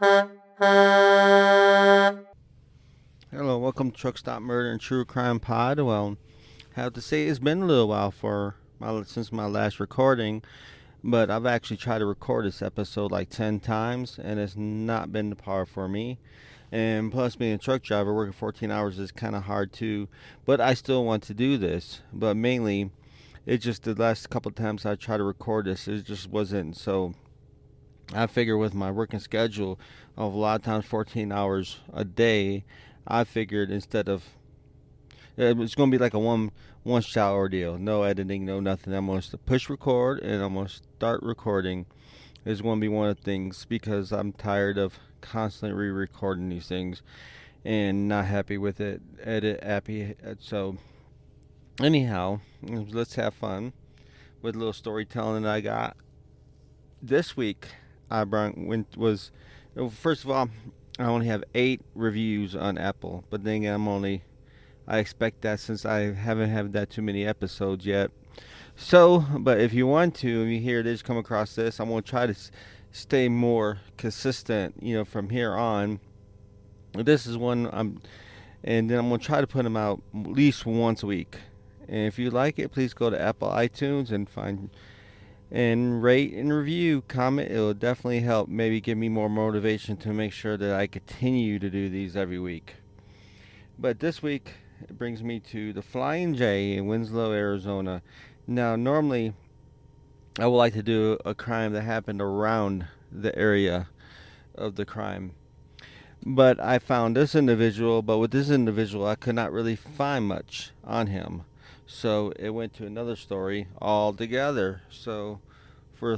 Hello, welcome to Truck Stop Murder and True Crime Pod. Well, I have to say it's been a little while since my last recording, but I've actually tried to record this episode like 10 times, and it's not been the par for me. And plus, being a truck driver, working 14 hours is kind of hard too. But I still want to do this. But mainly, it's just the last couple of times I tried to record this, it just wasn't. So I figure with my working schedule of a lot of times 14 hours a day, I figured instead of it's going to be like a one shot ordeal, no editing, no nothing. I'm going to push record and I'm going to start recording. Is going to be one of the things because I'm tired of constantly re-recording these things and not happy with it. Edit happy. So anyhow, let's have fun with a little storytelling that I got this week. First of all, I only have 8 reviews on Apple, but then again, I expect that since I haven't had that too many episodes yet. So, but if you want to, if you hear this, come across this, I'm going to try to stay more consistent, from here on. This is and then I'm going to try to put them out at least once a week. And if you like it, please go to Apple iTunes and rate and review, comment. It will definitely help maybe give me more motivation to make sure that I continue to do these every week. But this week, it brings me to the Flying J in Winslow, Arizona. Now, normally, I would like to do a crime that happened around the area of the crime. But I found this individual, but with this individual, I could not really find much on him. So it went to another story altogether. So well,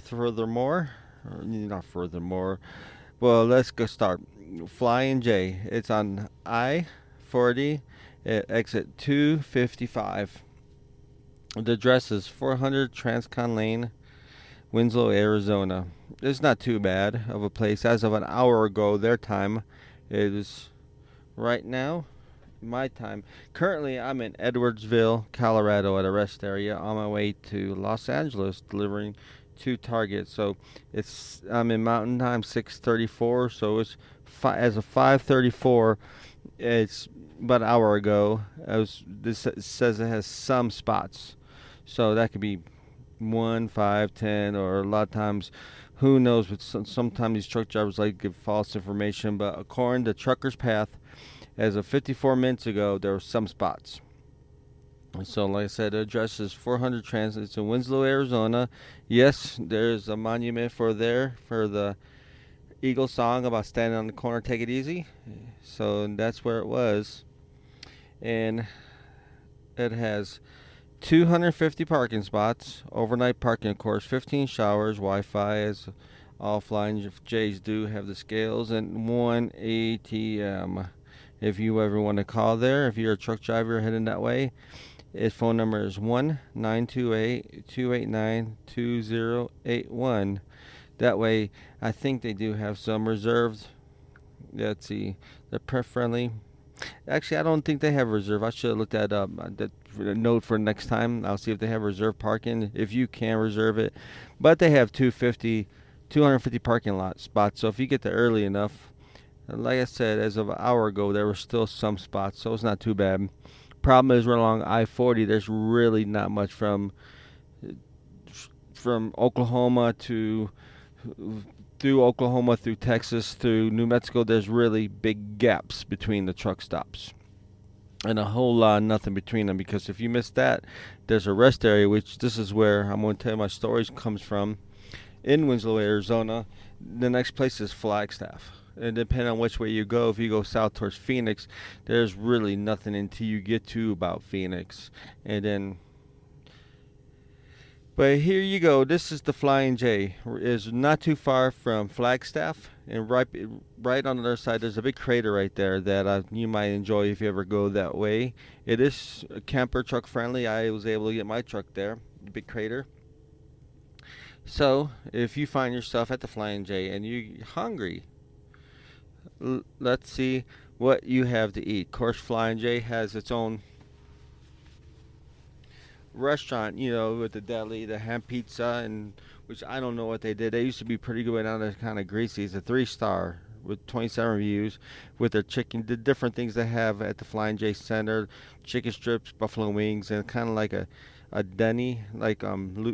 let's go start. Flying J. It's on I-40 at exit 255. The address is 400 Transcon Lane, Winslow, Arizona. It's not too bad of a place. As of an hour ago, their time is right now. My time. Currently, I'm in Edwardsville, Colorado, at a rest area on my way to Los Angeles, delivering 2 targets. So I'm in Mountain Time 6:34. So it's as of 5:34. It's about an hour ago. This says it has some spots, so that could be 1, 5, 10, or a lot of times. Who knows? But sometimes these truck drivers like to give false information. But according to Trucker's Path, as of 54 minutes ago, there were some spots. So, like I said, the address is 400 Transit. It's in Winslow, Arizona. Yes, there's a monument for the Eagle song about standing on the corner, take it easy. So that's where it was. And it has 250 parking spots, overnight parking, of course, 15 showers, Wi-Fi, as all Flying J's do, have the scales, and 1 ATM. If you ever want to call there, if you're a truck driver heading that way, its phone number is 1-928-289-2081. That way, I think they do have some reserved. Let's see, they're pet friendly. Actually, I don't think they have reserve. I should have looked that up. That note for next time. I'll see if they have reserve parking. If you can reserve it, but they have 250 parking lot spots. So if you get there early enough, like I said, as of an hour ago, there were still some spots, so it's not too bad. Problem is, right along I-40, there's really not much from Oklahoma through Oklahoma, through Texas, through New Mexico. There's really big gaps between the truck stops, and a whole lot of nothing between them. Because if you miss that, there's a rest area, which this is where I'm going to tell you my stories comes from, in Winslow, Arizona. The next place is Flagstaff. And depending on which way you go, if you go south towards Phoenix, there's really nothing until you get to about Phoenix. But here you go. This is the Flying J. It's not too far from Flagstaff, and right on the other side, there's a big crater right there that you might enjoy if you ever go that way. It is camper truck friendly. I was able to get my truck there. Big crater. So if you find yourself at the Flying J and you're hungry, let's see what you have to eat. Of course, Flying J has its own restaurant, with the deli, the ham pizza, and which I don't know what they did. They used to be pretty good, but now they're kind of greasy. It's a 3-star with 27 reviews with their chicken, the different things they have at the Flying J Center, chicken strips, buffalo wings, and kind of like a Denny, like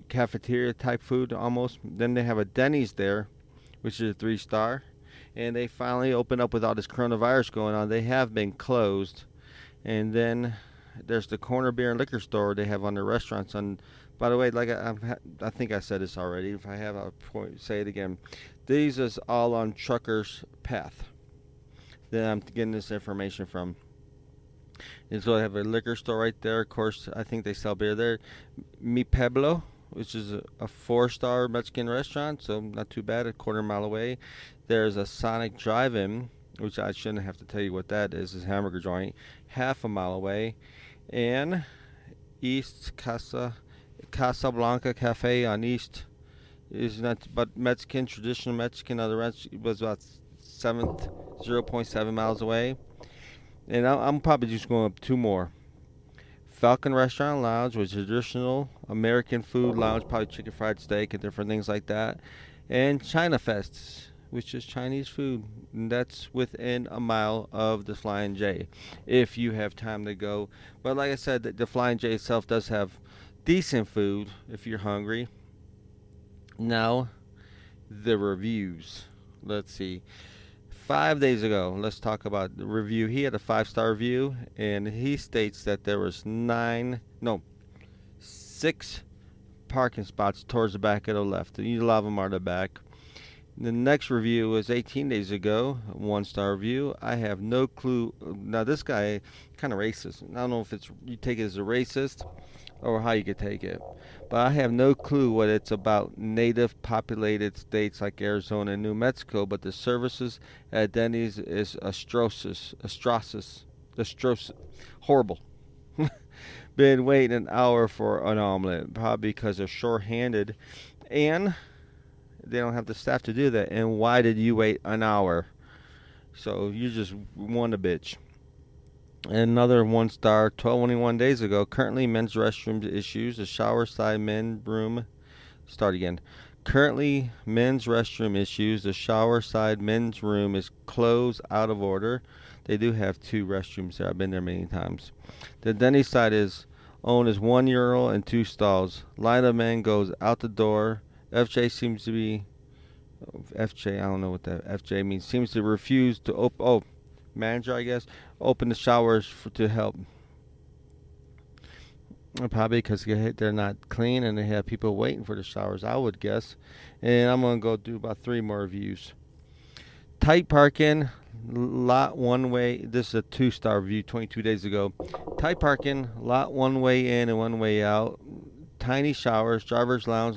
cafeteria type food almost. Then they have a Denny's there, which is a 3-star, and they finally opened up with all this coronavirus going on. They have been closed, and then there's the corner beer and liquor store they have on their restaurants. And by the way, like I think I said this already. If I have, I'll say it again. These is all on Trucker's Path that I'm getting this information from. And so I have a liquor store right there. Of course, I think they sell beer there. Mi Pueblo, which is a 4-star Mexican restaurant, so not too bad, a quarter-mile away. There's a Sonic Drive-In, which I shouldn't have to tell you what that is. It's a hamburger joint, half a mile away. And East Casablanca Cafe on East is not but Mexican, traditional Mexican. Other was about 0.7 miles away. And I'm probably just going up 2 more. Falcon Restaurant Lounge, which is traditional American food lounge, probably chicken fried steak and different things like that. And China Fest, which is Chinese food. And that's within a mile of the Flying J, if you have time to go. But like I said, the Flying J itself does have decent food if you're hungry. Now, the reviews. Let's see. 5 days ago, let's talk about the review. He had a 5-star review, and he states that there was 6 parking spots towards the back of the left. A lot of them are the back. The next review was 18 days ago, 1-star review. I have no clue. Now, this guy kind of racist. I don't know if you take it as a racist or how you could take it. But I have no clue what it's about native populated states like Arizona and New Mexico, but the services at Denny's is atrocious. Horrible. Been waiting an hour for an omelet, probably because they're short-handed, and they don't have the staff to do that. And why did you wait an hour? So you just want a bitch. Another 1-star, 21 days ago. Currently, men's restroom issues. The shower side men's room. Start again. Currently, men's restroom issues. The shower side men's room is closed, out of order. They do have 2 restrooms there. I've been there many times. The Denny side is owned as 1 urinal and 2 stalls. Line of men goes out the door. FJ seems to be. FJ, I don't know what that FJ means. Seems to refuse to open. Oh, manager, I guess, open the showers to help. Probably because they're not clean and they have people waiting for the showers, I would guess. And I'm going to go do about 3 more reviews. Tight parking, lot one way. This is a 2-star review 22 days ago. Tight parking, lot one way in and one way out. Tiny showers, driver's lounge,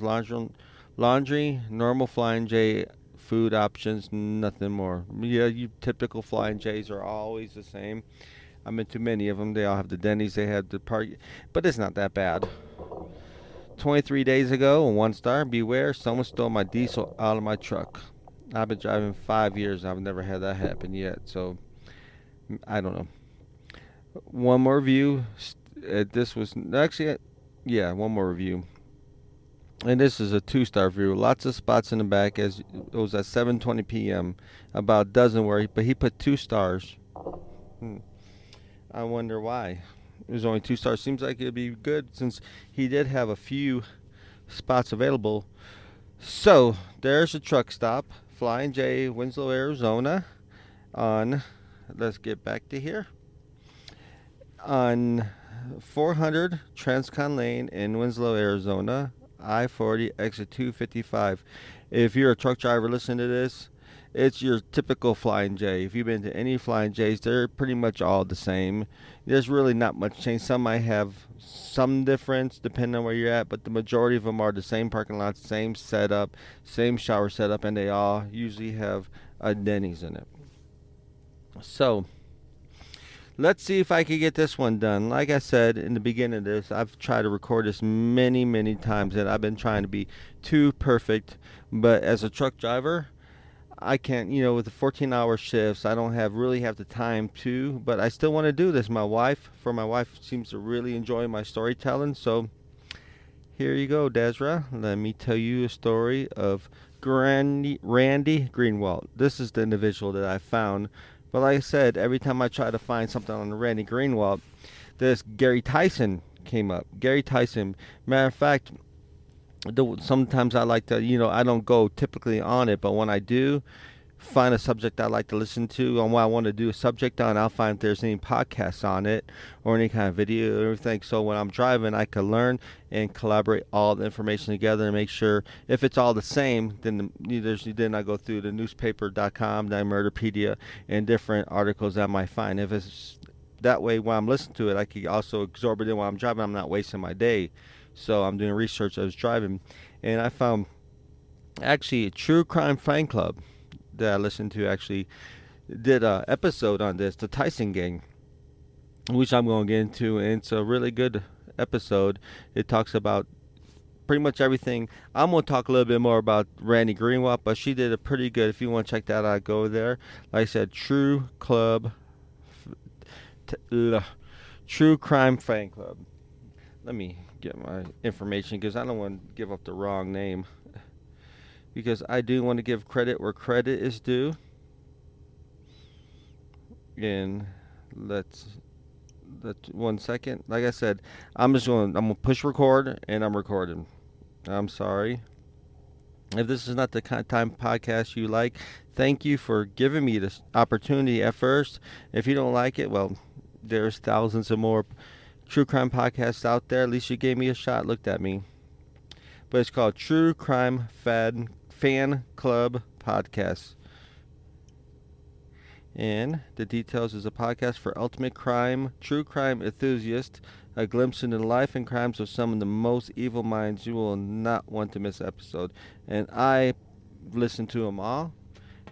laundry, normal Flying J food options, nothing more. Yeah, you typical Flying J's are always the same. I'm into many of them. They all have the Denny's, they have the park, but it's not that bad. 23 days ago, 1-star. Beware, someone stole my diesel out of my truck. I've been driving 5 years. I've never had that happen yet, so I don't know. One more review. This was actually, one more review. And this is a 2-star review. Lots of spots in the back. As it was at 7:20 p.m. About a dozen where, but he put 2 stars. I wonder why. It was only 2 stars. Seems like it'd be good since he did have a few spots available. So there's a truck stop, Flying J, Winslow, Arizona. Let's get back to here. On 400 Transcon Lane in Winslow, Arizona. I-40 exit 255. If you're a truck driver listening to this, it's your typical Flying J. If you've been to any Flying J's, they're pretty much all the same. There's really not much change. Some might have some difference depending on where you're at, but the majority of them are the same parking lots, same setup, same shower setup, and they all usually have a Denny's in it. So let's see if I can get this one done. Like I said in the beginning of this, I've tried to record this many, many times, and I've been trying to be too perfect. But as a truck driver, I can't, with the 14-hour shifts, I don't really have the time to, but I still want to do this. My wife seems to really enjoy my storytelling. So here you go, Desra. Let me tell you a story of Randy Greenwald. This is the individual that I found. But like I said, every time I try to find something on Randy Greenwald, this Gary Tyson came up. Gary Tyson. Matter of fact, sometimes I like to, I don't go typically on it, but when I do find a subject I like to listen to on what I want to do a subject on, I'll find if there's any podcasts on it or any kind of video or everything. So when I'm driving, I can learn and collaborate all the information together and make sure if it's all the same, then I go through the newspaper.com, the Murderpedia, and different articles I might find. If it's that way, when I'm listening to it, I can also absorb it in while I'm driving. I'm not wasting my day. So I'm doing research as I was driving, and I found actually a True Crime Fan Club that I listened to actually did a episode on this, the Tison gang, which I'm going to get into, and it's a really good episode. It talks about pretty much everything. I'm going to talk a little bit more about Randy Greenwald, but she did a pretty good. If you want to check that out, go there. Like I said, True Crime Fan Club. Let me get my information because I don't want to give up the wrong name. Because I do want to give credit where credit is due. And let's 1 second. Like I said, I'm gonna push record, and I'm recording. I'm sorry. If this is not the kind of time podcast you like, thank you for giving me this opportunity at first. If you don't like it, well, there's thousands of more true crime podcasts out there. At least you gave me a shot, looked at me. But it's called True Crime Fan Club Podcast. And the details is a podcast for ultimate true crime enthusiasts, a glimpse into the life and crimes of some of the most evil minds. You will not want to miss an episode. And I listened to them all,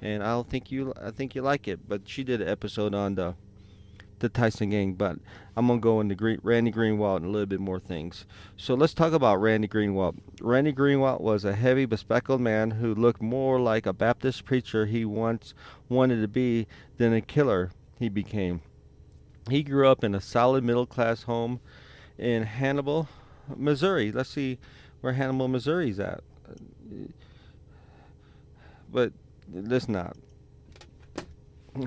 and I think you like it. But she did an episode on the Tison gang, but I'm going to go into Randy Greenwald and a little bit more things. So let's talk about Randy Greenwald. Randy Greenwald was a heavy, bespectacled man who looked more like a Baptist preacher he once wanted to be than a killer he became. He grew up in a solid middle-class home in Hannibal, Missouri. Let's see where Hannibal, Missouri's at. But let's not.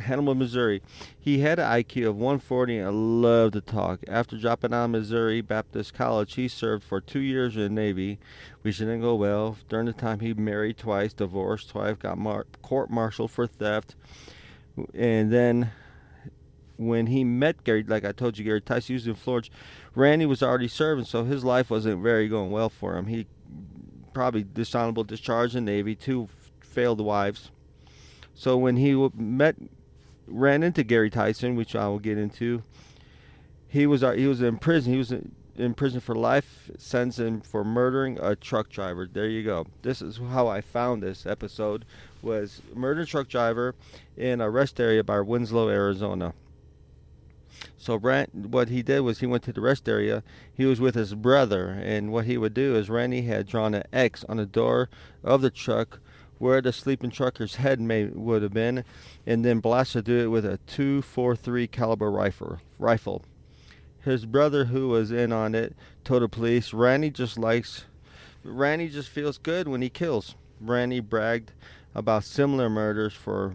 Hannibal, Missouri. He had an IQ of 140 and loved to talk. After dropping out of Missouri Baptist College, he served for 2 years in the Navy, which didn't go well. During the time, he married twice, divorced twice, got court-martialed for theft. And then when he met Gary, like I told you, Gary Tyson, he was in Florida. Randy was already serving, so his life wasn't very going well for him. He probably dishonorable discharge in the Navy, 2 failed wives. So when he ran into Gary Tyson, which I will get into, he was in prison. He was in prison for life, sentenced for murdering a truck driver. There you go. This is how I found this episode, was murdered truck driver in a rest area by Winslow, Arizona. So what he did was he went to the rest area. He was with his brother, and what he would do is Randy had drawn an X on the door of the truck where the sleeping trucker's head would have been, and then blasted through it with a .243 caliber rifle. His brother, who was in on it, told the police, Randy just feels good when he kills. Randy bragged about similar murders for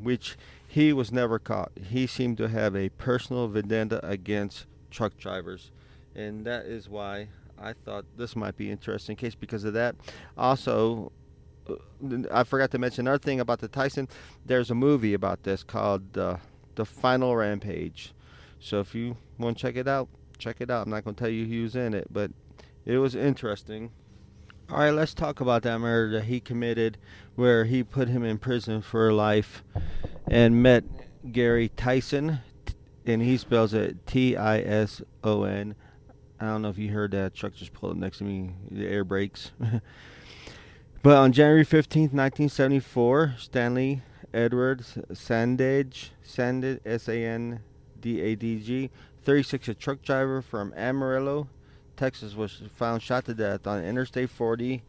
which he was never caught. He seemed to have a personal vendetta against truck drivers, and that is why I thought this might be interesting case because of that. Also, I forgot to mention another thing about the Tison. There's a movie about this called The Final Rampage. So if you want to check it out, check it out. I'm not going to tell you who's in it, but it was interesting. All right, let's talk about that murder that he committed where he put him in prison for life and met Gary Tyson, and he spells it Tison. I don't know if you heard that. Truck just pulled up next to me. The air brakes. But on January 15th, 1974, Stanley Edward Sandage, S-A-N-D-A-D-G, 36, a truck driver from Amarillo, Texas, was found shot to death on Interstate 40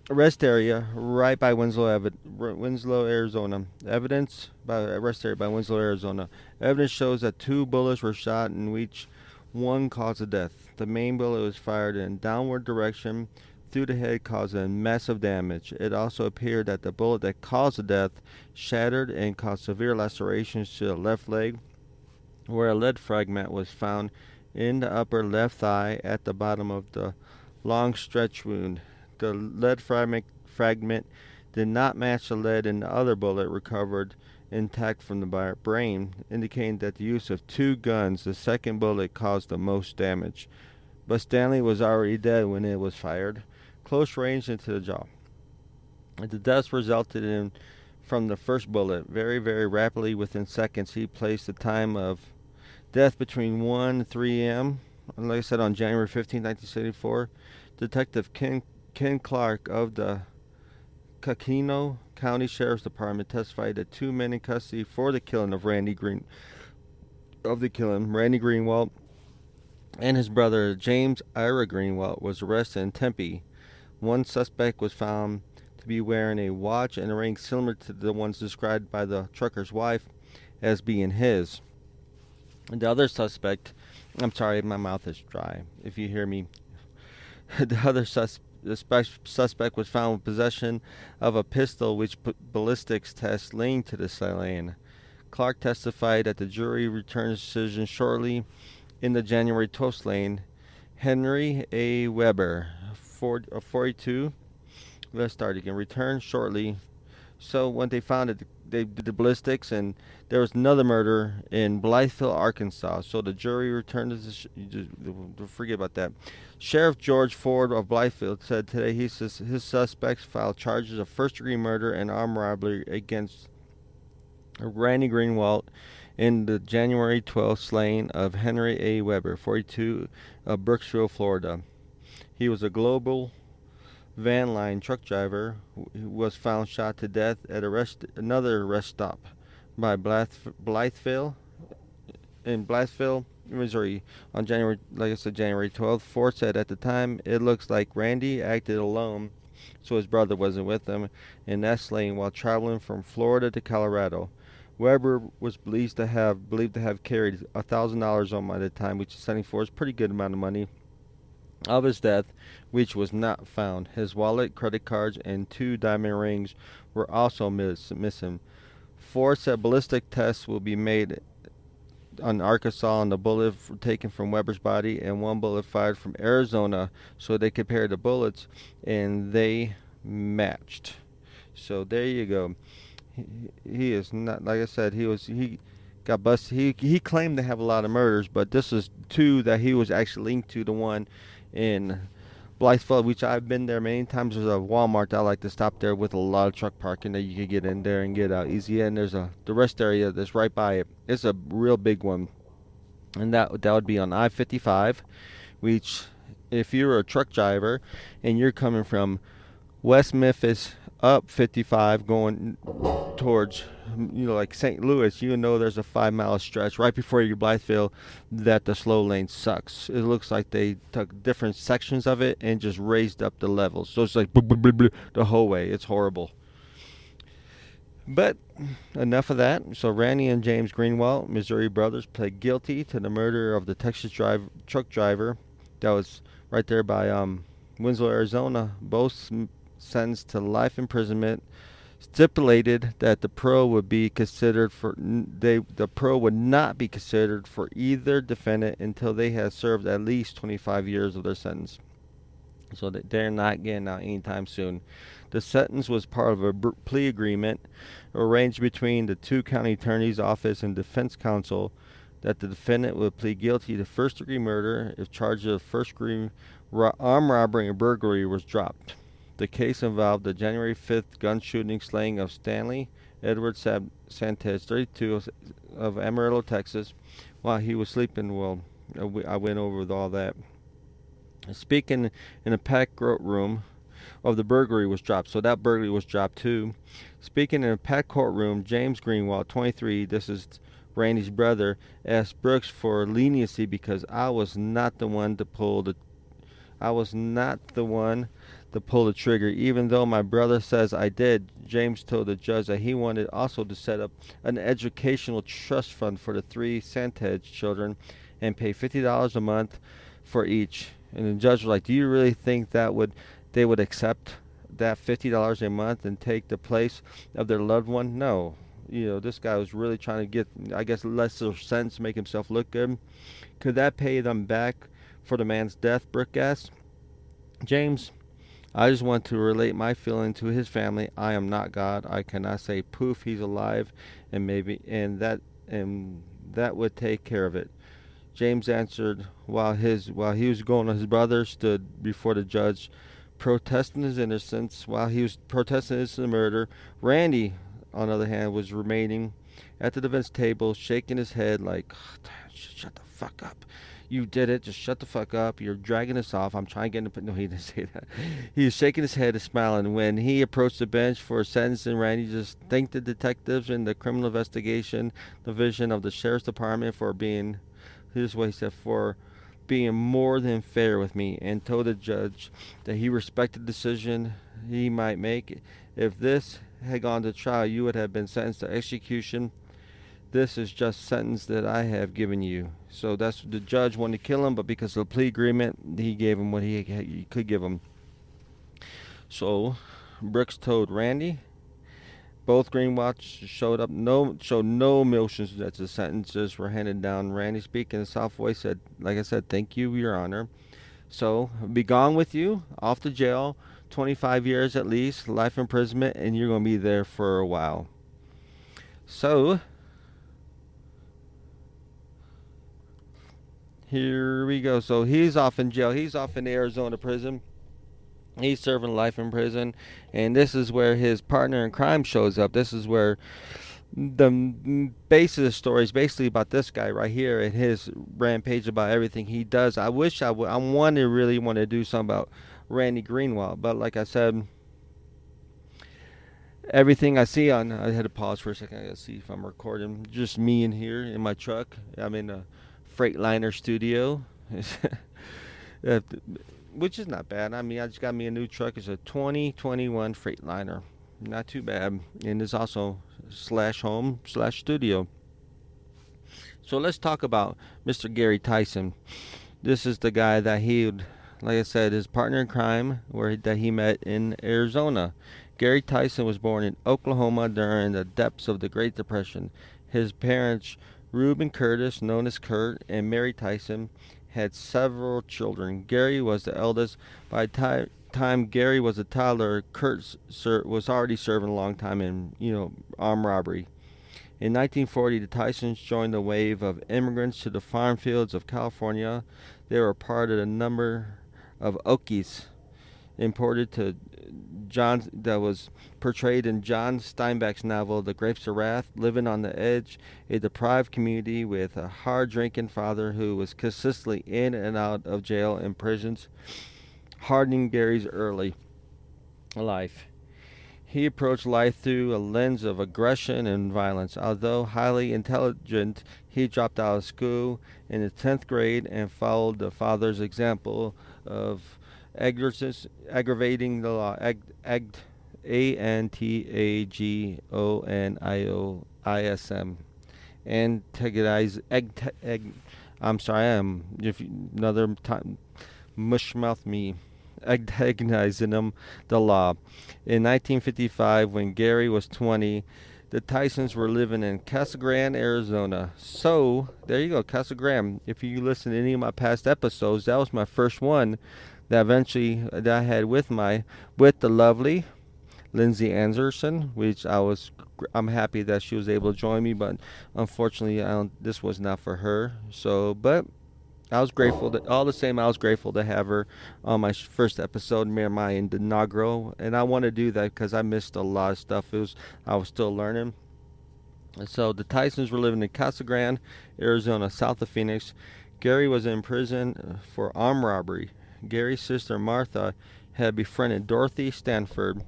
rest area right by Winslow, Arizona. Evidence shows that 2 bullets were shot in which one caused the death. The main bullet was fired in downward direction through the head, causing massive damage. It also appeared that the bullet that caused the death shattered and caused severe lacerations to the left leg, where a lead fragment was found in the upper left thigh at the bottom of the long stretch wound. The lead fragment did not match the lead in the other bullet recovered intact from the brain, indicating that the use of two guns, the second bullet, caused the most damage. But Stanley was already dead when it was fired, close range into the jaw. The deaths resulted in from the first bullet. Very, very rapidly, within seconds, he placed the time of death between 1 and 3 a.m. Like I said, on January 15, 1974, Detective Ken Clark of the Coconino County Sheriff's Department testified that two men in custody for the killing of Randy Greenwald and his brother James Ira Greenwald was arrested in Tempe. One suspect was found to be wearing a watch and a ring similar to the ones described by the trucker's wife as being his. And the other suspect, I'm sorry, my mouth is dry if you hear me. The suspect was found with possession of a pistol which ballistics tests linked to the slaying. Clark testified that the jury returned a decision shortly in the January 12th slaying. Henry A. Weber, 42, let's start again, returned shortly. So when they found it, they did the ballistics, and there was another murder in Blytheville, Arkansas. So the jury returned to forget about that. Sheriff George Ford of Blytheville said today his suspects filed charges of first-degree murder and armed robbery against Randy Greenwald in the January 12th slaying of Henry A. Weber, 42, of Brooksville, Florida. He was a global van line truck driver who was found shot to death at another rest stop by Blytheville, Missouri on January 12th. Ford said at the time it looks like Randy acted alone, so his brother wasn't with him in that slaying while traveling from Florida to Colorado. Weber was believed to have carried $1,000 on by the time, which is 74 is a pretty good amount of money, of his death, which was not found. His wallet, credit cards, and 2 diamond rings were also missing. Ford said ballistic tests will be made on Arkansas on the bullet taken from Weber's body and one bullet fired from Arizona, so they compared the bullets and they matched. So there you go. He is not, like I said, he got busted. He claimed to have a lot of murders, but this is 2 that he was actually linked to. The one in Blytheville, which I've been there many times. There's a Walmart I like to stop there with a lot of truck parking that you can get in there and get out easy. And there's the rest area that's right by it. It's a real big one, and that would be on I-55, which if you're a truck driver and you're coming from West Memphis up 55 going towards, like St. Louis, there's a 5-mile stretch right before your Blytheville that the slow lane sucks. It looks like they took different sections of it and just raised up the levels. So it's like the whole way. It's horrible. But enough of that. So Randy and James Greenwald, Missouri brothers, pled guilty to the murder of the Texas truck driver that was right there by Winslow, Arizona. Both sentenced to life imprisonment. Stipulated that the parole would be considered the parole would not be considered for either defendant until they had served at least 25 years of their sentence. So that they're not getting out anytime soon. The sentence was part of a plea agreement arranged between the 2 county attorney's office and defense counsel that the defendant would plead guilty to first-degree murder if charges of first-degree armed robbery and burglary was dropped. The case involved the January 5th gun shooting slaying of Stanley Edward Sanchez, 32, of Amarillo, Texas, while he was sleeping. Well, I went over with all that. Speaking in a packed courtroom of the burglary was dropped, so that burglary was dropped too. Speaking in a packed courtroom, James Greenwald, 23, this is Randy's brother, asked Brooks for leniency because I was not the one to pull the trigger, even though my brother says I did. James told the judge that he wanted also to set up an educational trust fund for the 3 Sanchez children and pay $50 a month for each. And the judge was like, do you really think that would they would accept that $50 a month and take the place of their loved one? No. This guy was really trying to get, I guess, lesser sense, make himself look good. Could that pay them back for the man's death? Brooke asked. James, I just want to relate my feeling to his family. I am not God. I cannot say poof, he's alive, and that would take care of it. James answered while he was going on. His brother stood before the judge, protesting his innocence. While he was protesting his murder, Randy, on the other hand, was remaining at the defense table, shaking his head like, oh, shut the fuck up. You did it. Just shut the fuck up. You're dragging us off. I'm trying to get him. No, he didn't say that. He was shaking his head and smiling. When he approached the bench for sentencing, Randy just thanked the detectives in the Criminal Investigation Division of the Sheriff's Department for being, here's what he said, for being more than fair with me, and told the judge that he respected the decision he might make. If this had gone to trial, you would have been sentenced to execution. This is just sentence that I have given you. So that's the judge wanted to kill him, but because of the plea agreement, he gave him what he could give him. So Brooks told Randy. Both Greenwald showed no emotions as the sentences were handed down. Randy, speaking in a soft voice, said, like I said, thank you, Your Honor. So, be gone with you, off to jail, 25 years at least, life imprisonment, and you're going to be there for a while. So, here we go. So, he's off in jail. He's off in the Arizona prison. He's serving life in prison, and this is where his partner in crime shows up. This is where the base of the story is basically about this guy right here and his rampage about everything he does. I wish I really want to do something about Randy Greenwald, but like I said, everything I see on, I had to pause for a second. I gotta see if I'm recording. Just me in here in my truck. I'm in a Freightliner studio. Which is not bad. I mean, I just got me a new truck. It's a 2021 Freightliner. Not too bad. And it's also /home/studio. So let's talk about Mr. Gary Tyson. This is the guy that like I said, his partner in crime that he met in Arizona. Gary Tyson was born in Oklahoma during the depths of the Great Depression. His parents, Reuben Curtis, known as Kurt, and Mary Tyson, had several children. Gary was the eldest. By the time Gary was a toddler, Kurt was already serving a long time in, armed robbery. In 1940, the Tysons joined the wave of immigrants to the farm fields of California. They were part of a number of Okies imported to John that was portrayed in John Steinbeck's novel The Grapes of Wrath. Living on the edge, a deprived community with a hard-drinking father who was consistently in and out of jail and prisons, hardening Gary's early life. He approached life through a lens of aggression and violence. Although highly intelligent, he dropped out of school in the 10th grade and followed the father's example of aggravating the law. Antagonism. I'm sorry, I am. If another time, mushmouth me. Antagonizing the law. In 1955, when Gary was 20, the Tysons were living in Casa Grande, Arizona. So, there you go, Casa Grande. If you listen to any of my past episodes, that was my first one that I had with the lovely Lindsay Anderson, which I'm happy that she was able to join me, but unfortunately, this was not for her. So, but I was grateful I was grateful to have her on my first episode, my inaugural, and I want to do that because I missed a lot of stuff. I was still learning. And so the Tysons were living in Casa Grande, Arizona, south of Phoenix. Gary was in prison for armed robbery. Gary's sister Martha had befriended Dorothy Stanford,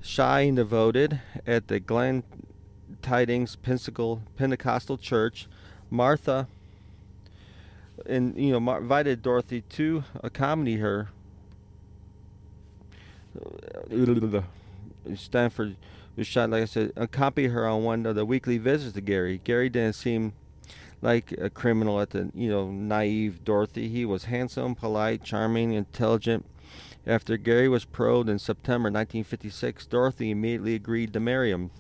shy and devoted, at the Glen Tidings Pentecostal Church. Martha invited Dorothy to accompany her. Stanford was shy, like I said, accompany her on one of the weekly visits to Gary. Gary didn't seem like a criminal at the naive Dorothy. He was handsome, polite, charming, intelligent, After Gary was paroled in September 1956, Dorothy immediately agreed to marry him.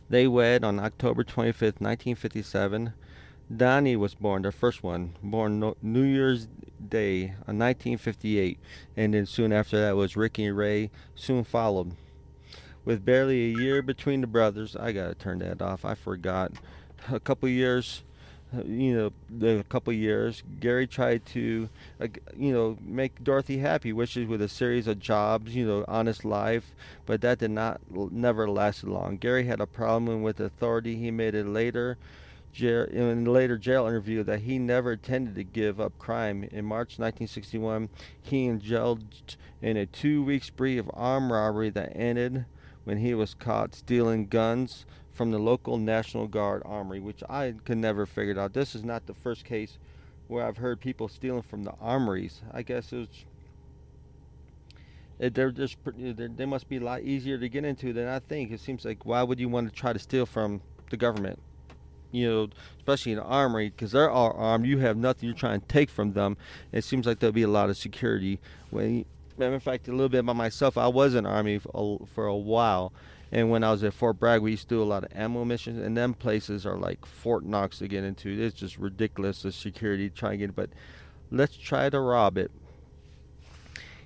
They wed on October 25th, 1957. Donnie was born, their first one, born New Year's Day in 1958, and then soon after that was Ricky and Ray, soon followed. With barely a year between the brothers, I gotta turn that off, I forgot. A couple years, a couple years, Gary tried to, make Dorothy happy, which is with a series of jobs, honest life, but that did not, never lasted long. Gary had a problem with authority. He made it later in a later jail interview that he never intended to give up crime. In March 1961, he indulged in a 2-week spree of armed robbery that ended when he was caught stealing guns from the local National Guard armory, which I could never figure out. This is not the first case where I've heard people stealing from the armories. I guess they must be a lot easier to get into than I think. It seems like, why would you want to try to steal from the government? Especially in the armory, because they're all armed. You have nothing you're trying to take from them. It seems like there'll be a lot of security. Matter of fact, a little bit about myself, I was in the Army for a while. And when I was at Fort Bragg, we used to do a lot of ammo missions. And them places are like Fort Knox to get into. It's just ridiculous, the security trying to get it. But let's try to rob it.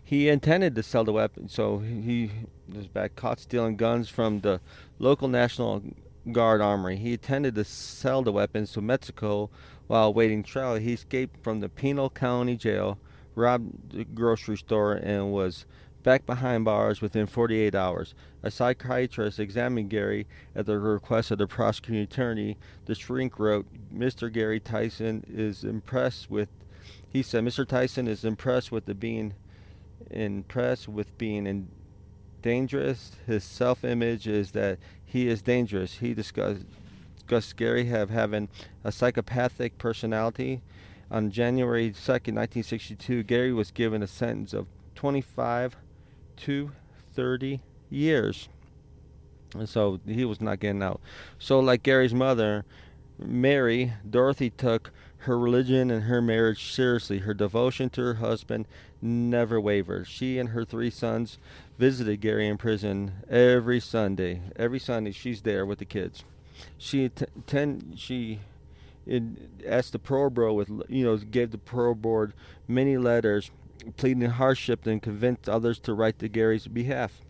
He intended to sell the weapon, so he was back caught stealing guns from the local National Guard armory. He intended to sell the weapons to Mexico while awaiting trial. He escaped from the Pinal County Jail, robbed the grocery store, and was back behind bars within 48 hours. A psychiatrist examined Gary at the request of the prosecuting attorney. The shrink wrote, Mr. Gary Tyson is impressed with, he said, Mr. Tyson is impressed with being dangerous. His self-image is that he is dangerous. He discussed Gary having a psychopathic personality. On January 2nd, 1962, Gary was given a sentence of 25 to 30 years. And so he was not getting out. So like Gary's mother, Mary, Dorothy took her religion and her marriage seriously. Her devotion to her husband never wavered. She and her 3 sons visited Gary in prison every Sunday. Every Sunday she's there with the kids. She asked the parole board gave the parole board many letters pleading hardship and convinced others to write to Gary's behalf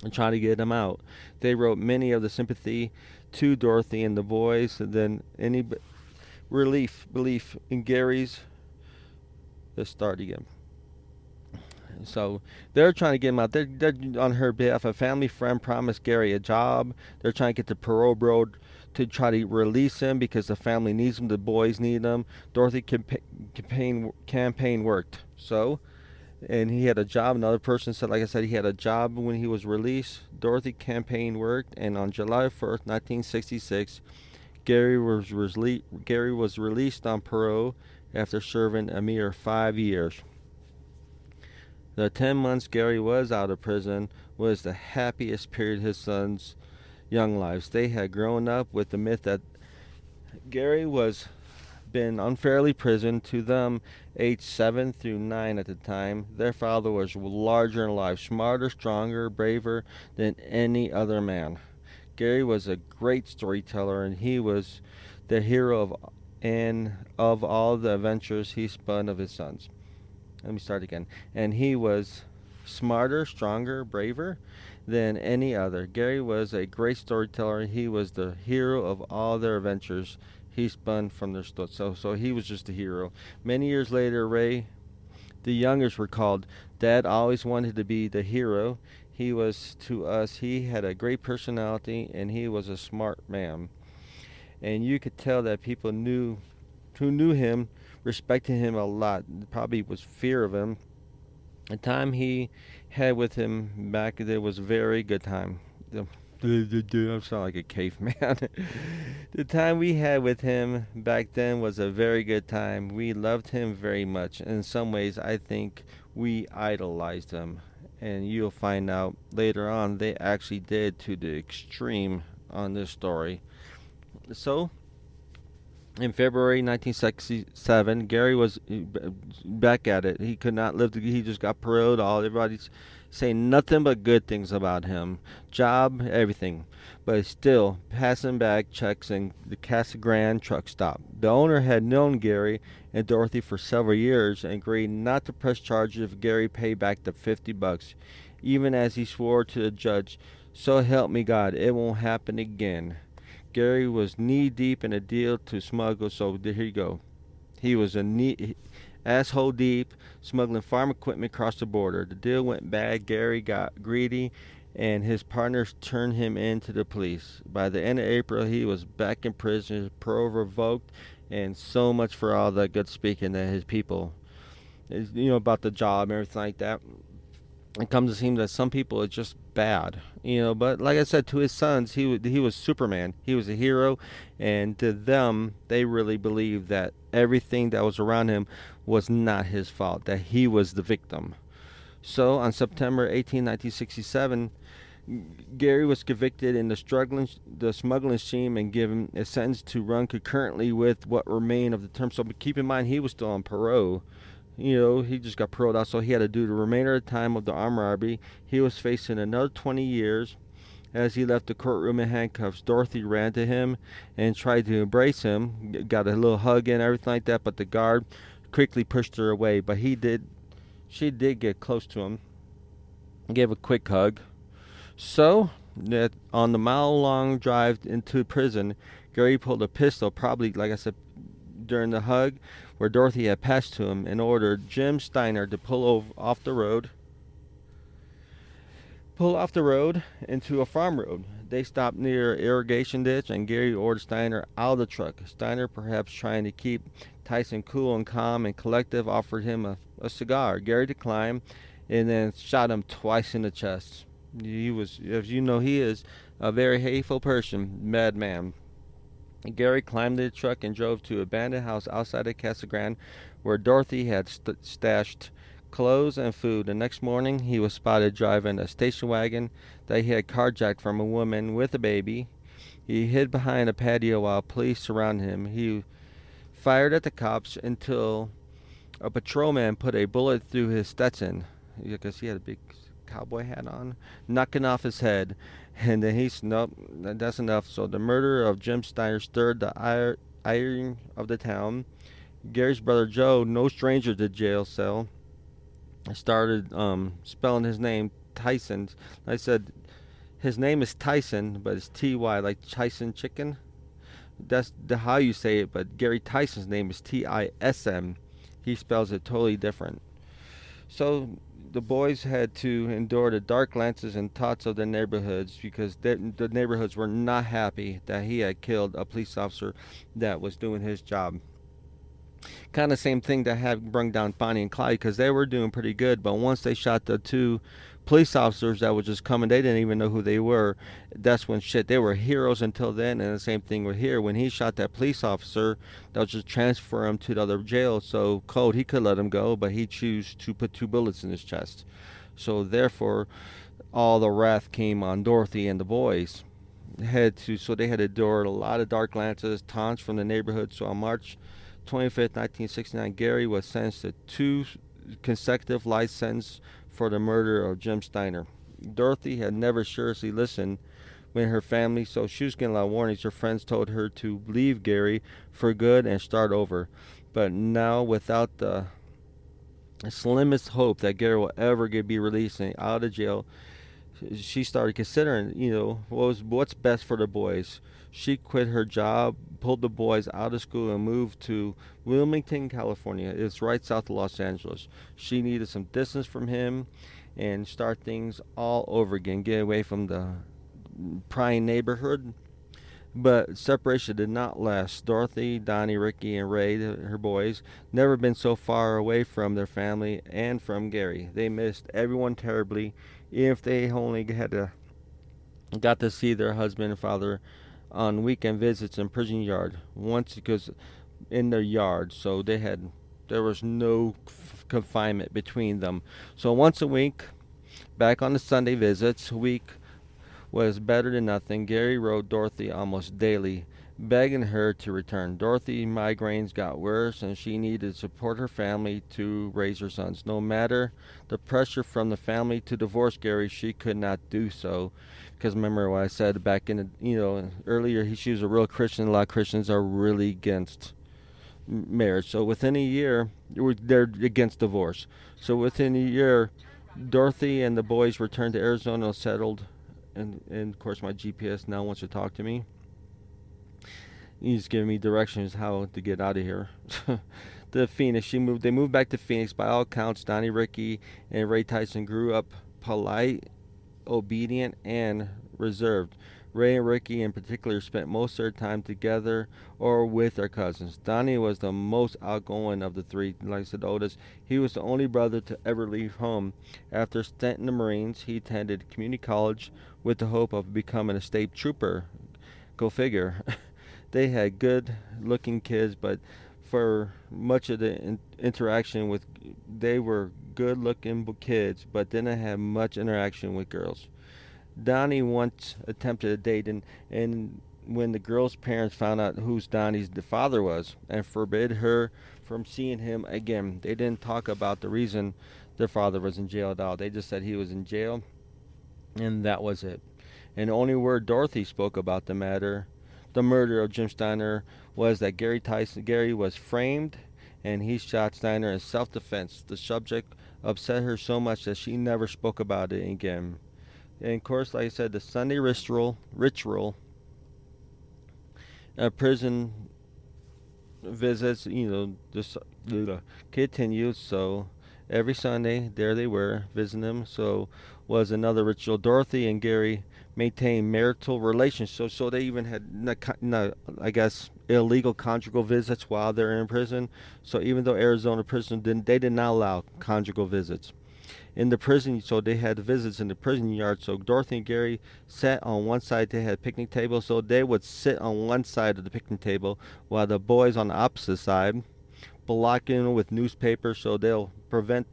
and try to get him out. They wrote many of the sympathy to Dorothy and the boys, and then any belief in Gary's. Let's start again. So they're trying to get him out. They're on her behalf. A family friend promised Gary a job. They're trying to get the parole board to try to release him because the family needs him. The boys need him. Dorothy campaign worked. So, and he had a job. Another person said, like I said, he had a job when he was released. Dorothy campaign worked, and on July 1st, 1966, Gary was released on parole after serving a mere 5 years. The 10 months Gary was out of prison was the happiest period of his sons' young lives. They had grown up with the myth that Gary was been unfairly imprisoned. To them, aged 7 through 9 at the time, their father was larger in life, smarter, stronger, braver than any other man. Gary was a great storyteller, and he was the hero of all the adventures he spun of his sons. Let me start again. And he was smarter, stronger, braver than any other. Gary was a great storyteller. He was the hero of all their adventures he spun from their stories. So he was just a hero. Many years later, Ray, the youngest, recalled, Dad always wanted to be the hero. He was to us. He had a great personality, and he was a smart man. And you could tell that people who knew him respected him a lot. Probably was fear of him. The time he had with him back there was a very good time. I sound like a caveman. The time we had with him back then was a very good time. We loved him very much. In some ways, I think we idolized him. And you'll find out later on they actually did to the extreme on this story. So, In February 1967, Gary was back at it. He could not live. He just got paroled. Everybody's saying nothing but good things about him, job, everything. But still passing back checks in the Casa Grande truck stop. The owner had known Gary and Dorothy for several years and agreed not to press charges if Gary paid back the $50, even as he swore to the judge, "So help me God, it won't happen again." Gary was knee deep in a deal to smuggle, so here you go. He was asshole deep smuggling farm equipment across the border. The deal went bad. Gary got greedy, and his partners turned him in to the police. By the end of April, he was back in prison, his parole revoked, and so much for all the good speaking that his people, about the job and everything like that. It comes to seem that some people are just bad, But like I said, to his sons, he was Superman. He was a hero, and to them, they really believed that everything that was around him was not his fault. That he was the victim. So on September 18, 1967, Gary was convicted in the smuggling scheme and given a sentence to run concurrently with what remained of the term. So, but keep in mind, he was still on parole. He just got paroled out, so he had to do the remainder of the time of the armed robbery. He was facing another 20 years. As he left the courtroom in handcuffs, Dorothy ran to him and tried to embrace him, got a little hug and everything like that, but the guard quickly pushed her away. But she did get close to him, gave a quick hug. So, on the mile-long drive into prison, Gary pulled a pistol, probably, like I said, during the hug, where Dorothy had passed to him, and ordered Jim Steiner to pull off the road into a farm road. They stopped near an irrigation ditch, and Gary ordered Steiner out of the truck. Steiner, perhaps trying to keep Tison cool and calm and collective, offered him a cigar. Gary declined, and then shot him twice in the chest. He was, as you know, he is a very hateful person, madman. Gary climbed the truck and drove to an abandoned house outside of Casa Grande, where Dorothy had stashed clothes and food. The next morning, he was spotted driving a station wagon that he had carjacked from a woman with a baby. He hid behind a patio while police surrounded him. He fired at the cops until a patrolman put a bullet through his Stetson, because he had a big cowboy hat on, knocking off his head. And then nope, that's enough. So the murder of Jim Steiner stirred the ire of the town. Gary's brother Joe, no stranger to jail cell, started spelling his name Tison. I said his name is Tyson, but it's T-Y, like Tyson chicken. That's how you say it, but Gary Tyson's name is T-I-S-M. He spells it totally different. So the boys had to endure the dark glances and taunts of the neighborhoods, because the neighborhoods were not happy that he had killed a police officer that was doing his job. Kind of same thing that had brung down Bonnie and Clyde, because they were doing pretty good, but once they shot the two police officers that were just coming, they didn't even know who they were. That's when they were heroes until then. And the same thing with here. When he shot that police officer, they'll just transfer him to the other jail. So Code, he could let him go, but he chose to put 2 bullets in his chest. So therefore, all the wrath came on Dorothy and the boys. They had to endure a lot of dark glances, taunts from the neighborhood. So on March 25th, 1969, Gary was sentenced to 2 consecutive life sentences for the murder of Jim Steiner. Dorothy had never seriously listened when her family, so she was getting a lot of warnings. Her friends told her to leave Gary for good and start over. But now, without the slimmest hope that Gary will ever be released and out of jail, she started considering, what's best for the boys. She quit her job, pulled the boys out of school, and moved to Wilmington, California. It's right south of Los Angeles. She needed some distance from him and start things all over again, get away from the prying neighborhood. But separation did not last. Dorothy, Donnie, Ricky, and Ray, her boys, never been so far away from their family and from Gary. They missed everyone terribly, even if they only got to see their husband and father on weekend visits in prison yard once, because in their yard, so there was no confinement between them. So once a week, back on the Sunday visits, a week was better than nothing. Gary wrote Dorothy almost daily, begging her to return. Dorothy's migraines got worse, and she needed to support her family to raise her sons. No matter the pressure from the family to divorce Gary, she could not do so. Because remember what I said back in earlier, she was a real Christian. A lot of Christians are really against marriage. So within a year, they're against divorce. So within a year, Dorothy and the boys returned to Arizona, settled, and of course my GPS now wants to talk to me. He's giving me directions how to get out of here. The Phoenix, they moved back to Phoenix. By all accounts, Donnie, Ricky, and Ray Tyson grew up polite, obedient, and reserved. Ray and Ricky in particular spent most of their time together or with their cousins. Donnie was the most outgoing of the three, like I said, oldest. He was the only brother to ever leave home. After a stint in the Marines, he attended community college with the hope of becoming a state trooper. Go figure. They had good looking kids, but for much of the interaction with, they were good looking kids, but didn't have much interaction with girls. Donnie once attempted a date, and when the girl's parents found out who Donnie's father was and forbid her from seeing him again, they didn't talk about the reason their father was in jail at all. They just said he was in jail, and that was it. And the only word Dorothy spoke about the murder of Jim Steiner, was that Gary was framed, and he shot Steiner in self-defense. The subject upset her so much that she never spoke about it again. And of course, like I said, the Sunday ritual prison visits, just continued. So every Sunday, there they were visiting them. So was another ritual. Dorothy and Gary maintained marital relations. So they even had, I guess, illegal conjugal visits while they're in prison. So even though Arizona prison they did not allow conjugal visits in the prison, so they had visits in the prison yard. So Dorothy and Gary sat on one side. They had picnic tables, so they would sit on one side of the picnic table while the boys on the opposite side, blocking with newspapers, so they'll prevent,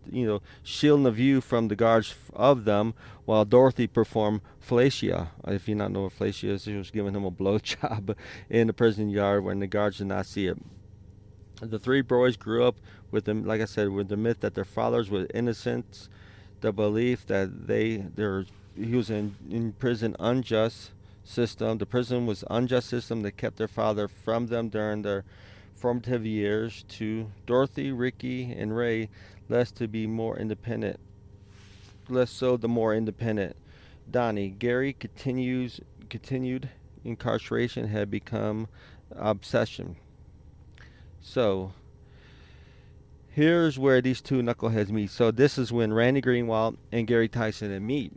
shielding the view from the guards of them, while Dorothy performed fellatio. If you not know what fellatio is, she was giving him a blowjob in the prison yard when the guards did not see it. The three boys grew up with them, like I said, with the myth that their fathers were innocent, the belief that he was in prison unjust system. The prison was unjust system that kept their father from them during their formative years. To Dorothy, Ricky, and Ray, less so the more independent Donnie. Gary continued incarceration had become obsession. So here's where these two knuckleheads meet. So this is when Randy Greenwald and Gary Tyson meet.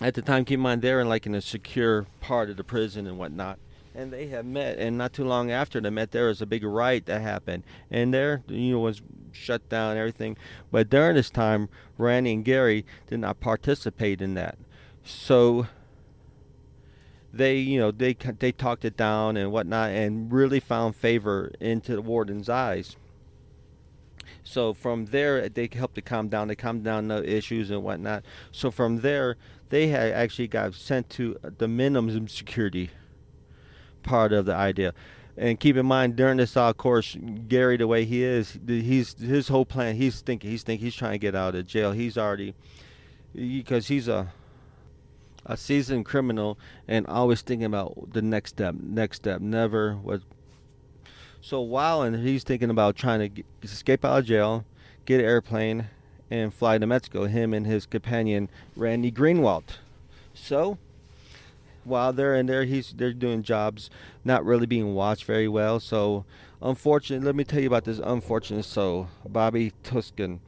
At the time, keep in mind, they're in a secure part of the prison and whatnot. And they have met, and not too long after they met, there was a big riot that happened. And there, was shut down and everything. But during this time, Randy and Gary did not participate in that. So they talked it down and whatnot, and really found favor into the warden's eyes. So from there, they helped to calm down. They calmed down the issues and whatnot. So from there, they had actually got sent to the minimum security part of the idea. And keep in mind, during this, of course, Gary, the way he is, his whole plan. He's trying to get out of jail. Because he's a seasoned criminal and always thinking about the next step. Never was. So he's thinking about trying to escape out of jail, get an airplane, and fly to Mexico, him and his companion, Randy Greenwald. So while they're in there, they're doing jobs, not really being watched very well. So unfortunately, let me tell you about this unfortunate soul, Bobby Tuskin.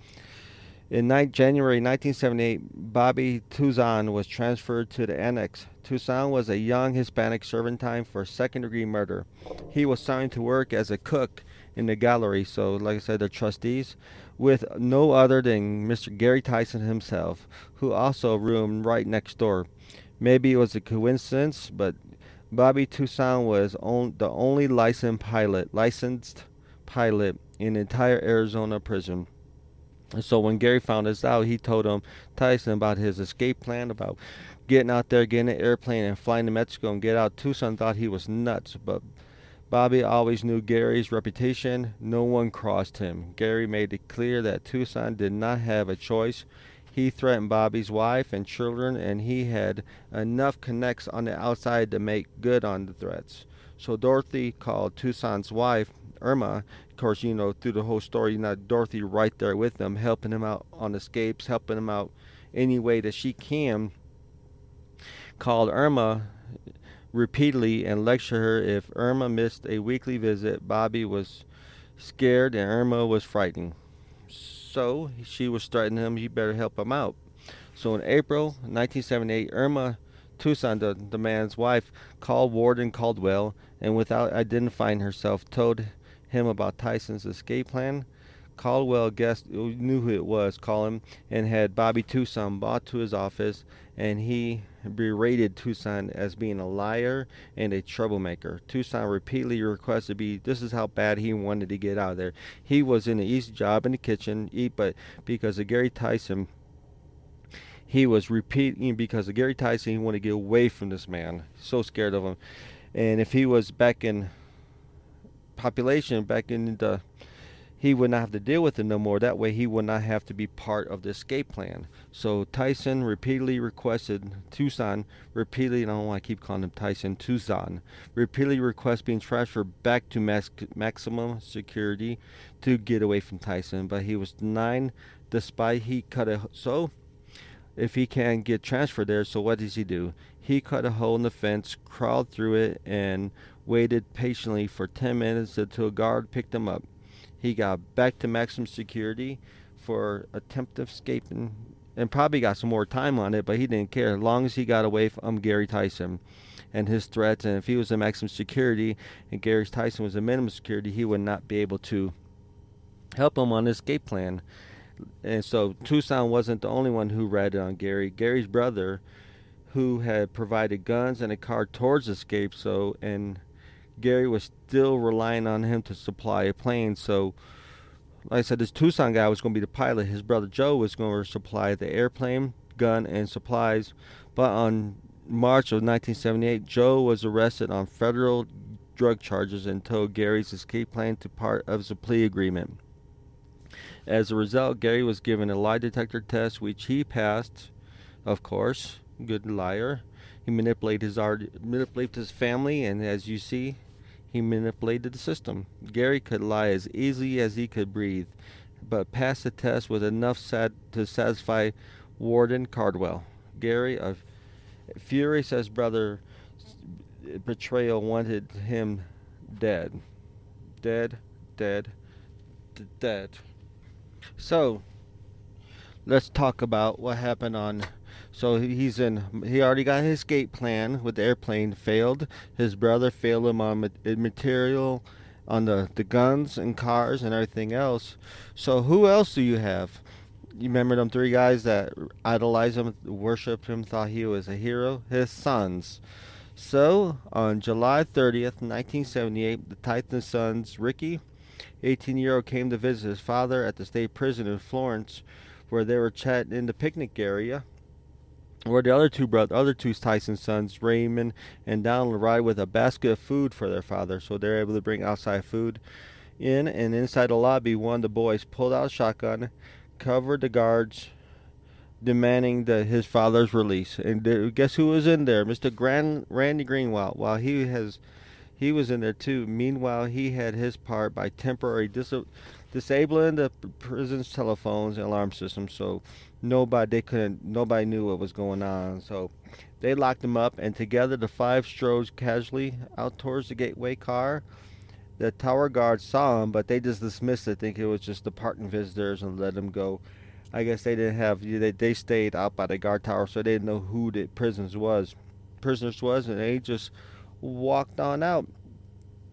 In January 1978, Bobby Tison was transferred to the annex. Tison was a young Hispanic serving time for second-degree murder. He was assigned to work as a cook in the gallery, so like I said, the trustees, with no other than Mr. Gary Tyson himself, who also roomed right next door. Maybe it was a coincidence, but Bobby Tison was the only licensed pilot in the entire Arizona prison. And so when Gary found this out, he told Tyson about his escape plan, about getting out there, getting an airplane, and flying to Mexico and get out. Tucson thought he was nuts, but Bobby always knew Gary's reputation. No one crossed him. Gary made it clear that Tucson did not have a choice. He threatened Bobby's wife and children, and he had enough connects on the outside to make good on the threats. So Dorothy called Tucson's wife, Irma. Of course, through the whole story, Dorothy right there with them, helping him out on escapes, helping him out any way that she can. Called Irma repeatedly and lectured her. If Irma missed a weekly visit, Bobby was scared and Irma was frightened. So she was threatening him, he better help him out. So in April 1978, Irma Tucson, the man's wife, called Warden Caldwell and without identifying herself told him about Tison's escape plan. Caldwell knew who it was, called him, and had Bobby Tucson brought to his office, and he berated Tucson as being a liar and a troublemaker. Tucson repeatedly requested this is how bad he wanted to get out of there. He was in an easy job in the kitchen, but because of Gary Tyson, he was repeating, because of Gary Tyson, he wanted to get away from this man. So scared of him. And if he was back in population, he would not have to deal with it no more. That way he would not have to be part of the escape plan. So Tison repeatedly requested Tucson, I don't know why I keep calling him Tucson, repeatedly request being transferred back to maximum security to get away from Tison. But he was denied despite he cut a... So if he can't get transferred there, so what does he do? He cut a hole in the fence, crawled through it, and waited patiently for 10 minutes until a guard picked him up. He got back to maximum security for attempted escaping and probably got some more time on it, but he didn't care as long as he got away from Gary Tyson and his threats. And if he was in maximum security and Gary Tyson was in minimum security, he would not be able to help him on his escape plan. And so Tucson wasn't the only one who ratted on Gary. Gary's brother, who had provided guns and a car towards escape, and Gary was still relying on him to supply a plane. So, like I said, this Tucson guy was going to be the pilot. His brother Joe was going to supply the airplane, gun, and supplies. But on March of 1978, Joe was arrested on federal drug charges and told Gary's escape plan to part of the plea agreement. As a result, Gary was given a lie detector test, which he passed, of course. Good liar. He manipulated his family, and as you see, he manipulated the system. Gary could lie as easily as he could breathe, but passed the test with enough to satisfy Warden Caldwell. Gary, furious at his brother's betrayal, wanted him dead. Dead. So, let's talk about what happened on... So he already got his escape plan with the airplane, failed. His brother failed him on material, on the guns and cars and everything else. So who else do you have? You remember them three guys that idolized him, worshipped him, thought he was a hero? His sons. So on July 30th, 1978, the Titan sons, Ricky, 18-year-old, came to visit his father at the state prison in Florence, where they were chatting in the picnic area, where the other two Tyson sons, Raymond and Donald, arrived with a basket of food for their father. So they're able to bring outside food in, and inside the lobby, one of the boys pulled out a shotgun, covered the guards, demanding his father's release. And guess who was in there? Mr. Randy Greenwald. While he was in there too. Meanwhile, he had his part by temporarily disabling the prison's telephones and alarm systems, so nobody knew what was going on. So they locked him up, and together the five strode casually out towards the gateway car. The tower guards saw him, but they just dismissed it, thinking it was just departing visitors, and let him go. I guess they didn't have... They stayed out by the guard tower, so they didn't know who the prisoners was, and they just walked on out.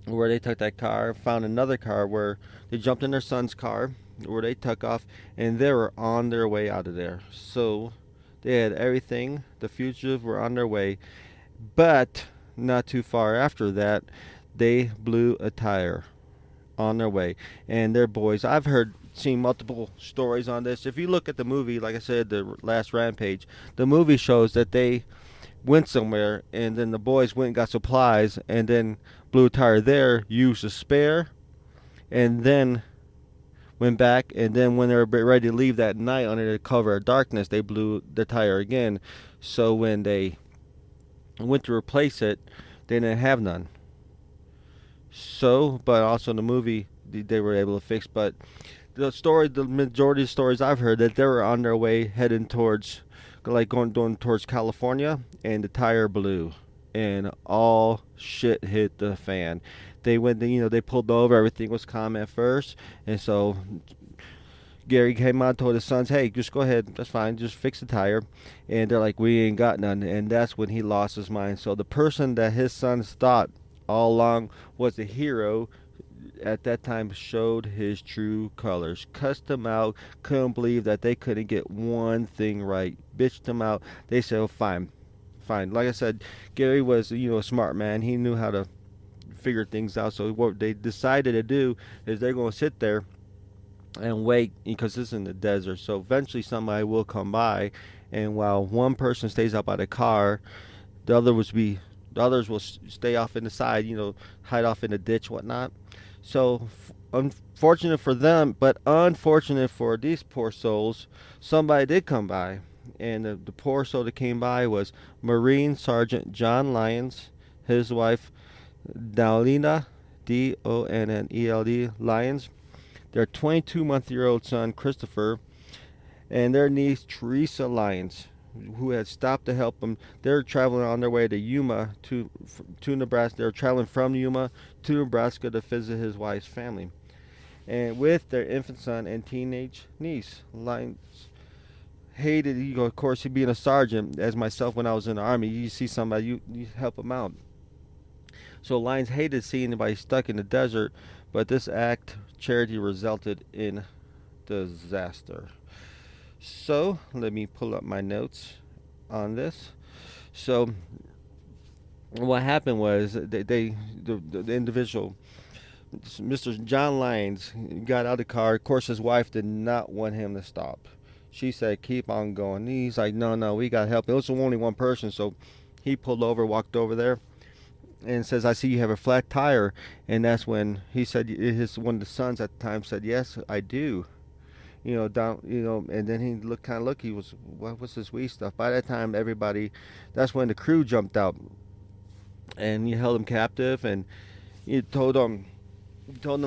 Where they took that car, found another car where they jumped in their son's car, where they took off, and they were on their way out of there. So they had everything. The fugitives were on their way, but not too far after that, they blew a tire on their way. And their boys, I've seen multiple stories on this. If you look at the movie, like I said, the last Rampage, the movie shows that they went somewhere, and then the boys went and got supplies, and then blew a tire there, used a spare, and then went back, and then when they were ready to leave that night under the cover of darkness, they blew the tire again. So when they went to replace it, they didn't have none. So, but also in the movie, they were able to fix. But the majority of stories I've heard, that they were on their way heading towards, like going towards California, and the tire blew, and all shit hit the fan. They went, they pulled over. Everything was calm at first, and so Gary came out, told his sons, "Hey, just go ahead. That's fine. Just fix the tire." And they're like, "We ain't got none." And that's when he lost his mind. So the person that his sons thought all along was the hero at that time showed his true colors, cussed him out, couldn't believe that they couldn't get one thing right, bitched him out. They said, "Oh, fine, fine." Like I said, Gary was, a smart man. He knew how to figure things out. So what they decided to do is they're going to sit there and wait, because this is in the desert. So eventually somebody will come by, and while one person stays out by the car, the others will stay off in the side, hide off in the ditch, whatnot. So unfortunate for them, but unfortunate for these poor souls, somebody did come by, and the poor soul that came by was Marine Sergeant John Lyons, his wife Daulina, Donneld Lyons, their 22-month-old son Christopher, and their niece Teresa Lyons, who had stopped to help them. They're traveling on their way to Yuma to Nebraska. They're traveling from Yuma to Nebraska to visit his wife's family, and with their infant son and teenage niece. Lyons hated, of course, he being a sergeant, as myself when I was in the Army, you see somebody, you help them out. So Lyons hated seeing anybody stuck in the desert, but this act of charity resulted in disaster. So let me pull up my notes on this. So what happened was the individual, Mr. John Lyons, got out of the car. Of course, his wife did not want him to stop. She said, "Keep on going." He's like, "No, we got help." It was only one person, so he pulled over, walked over there, and says, "I see you have a flat tire." And that's when he said, one of the sons at the time said, "Yes, I do." And then he looked, he was, "What's this wee stuff?" By that time, that's when the crew jumped out, and he held him captive, and he told them,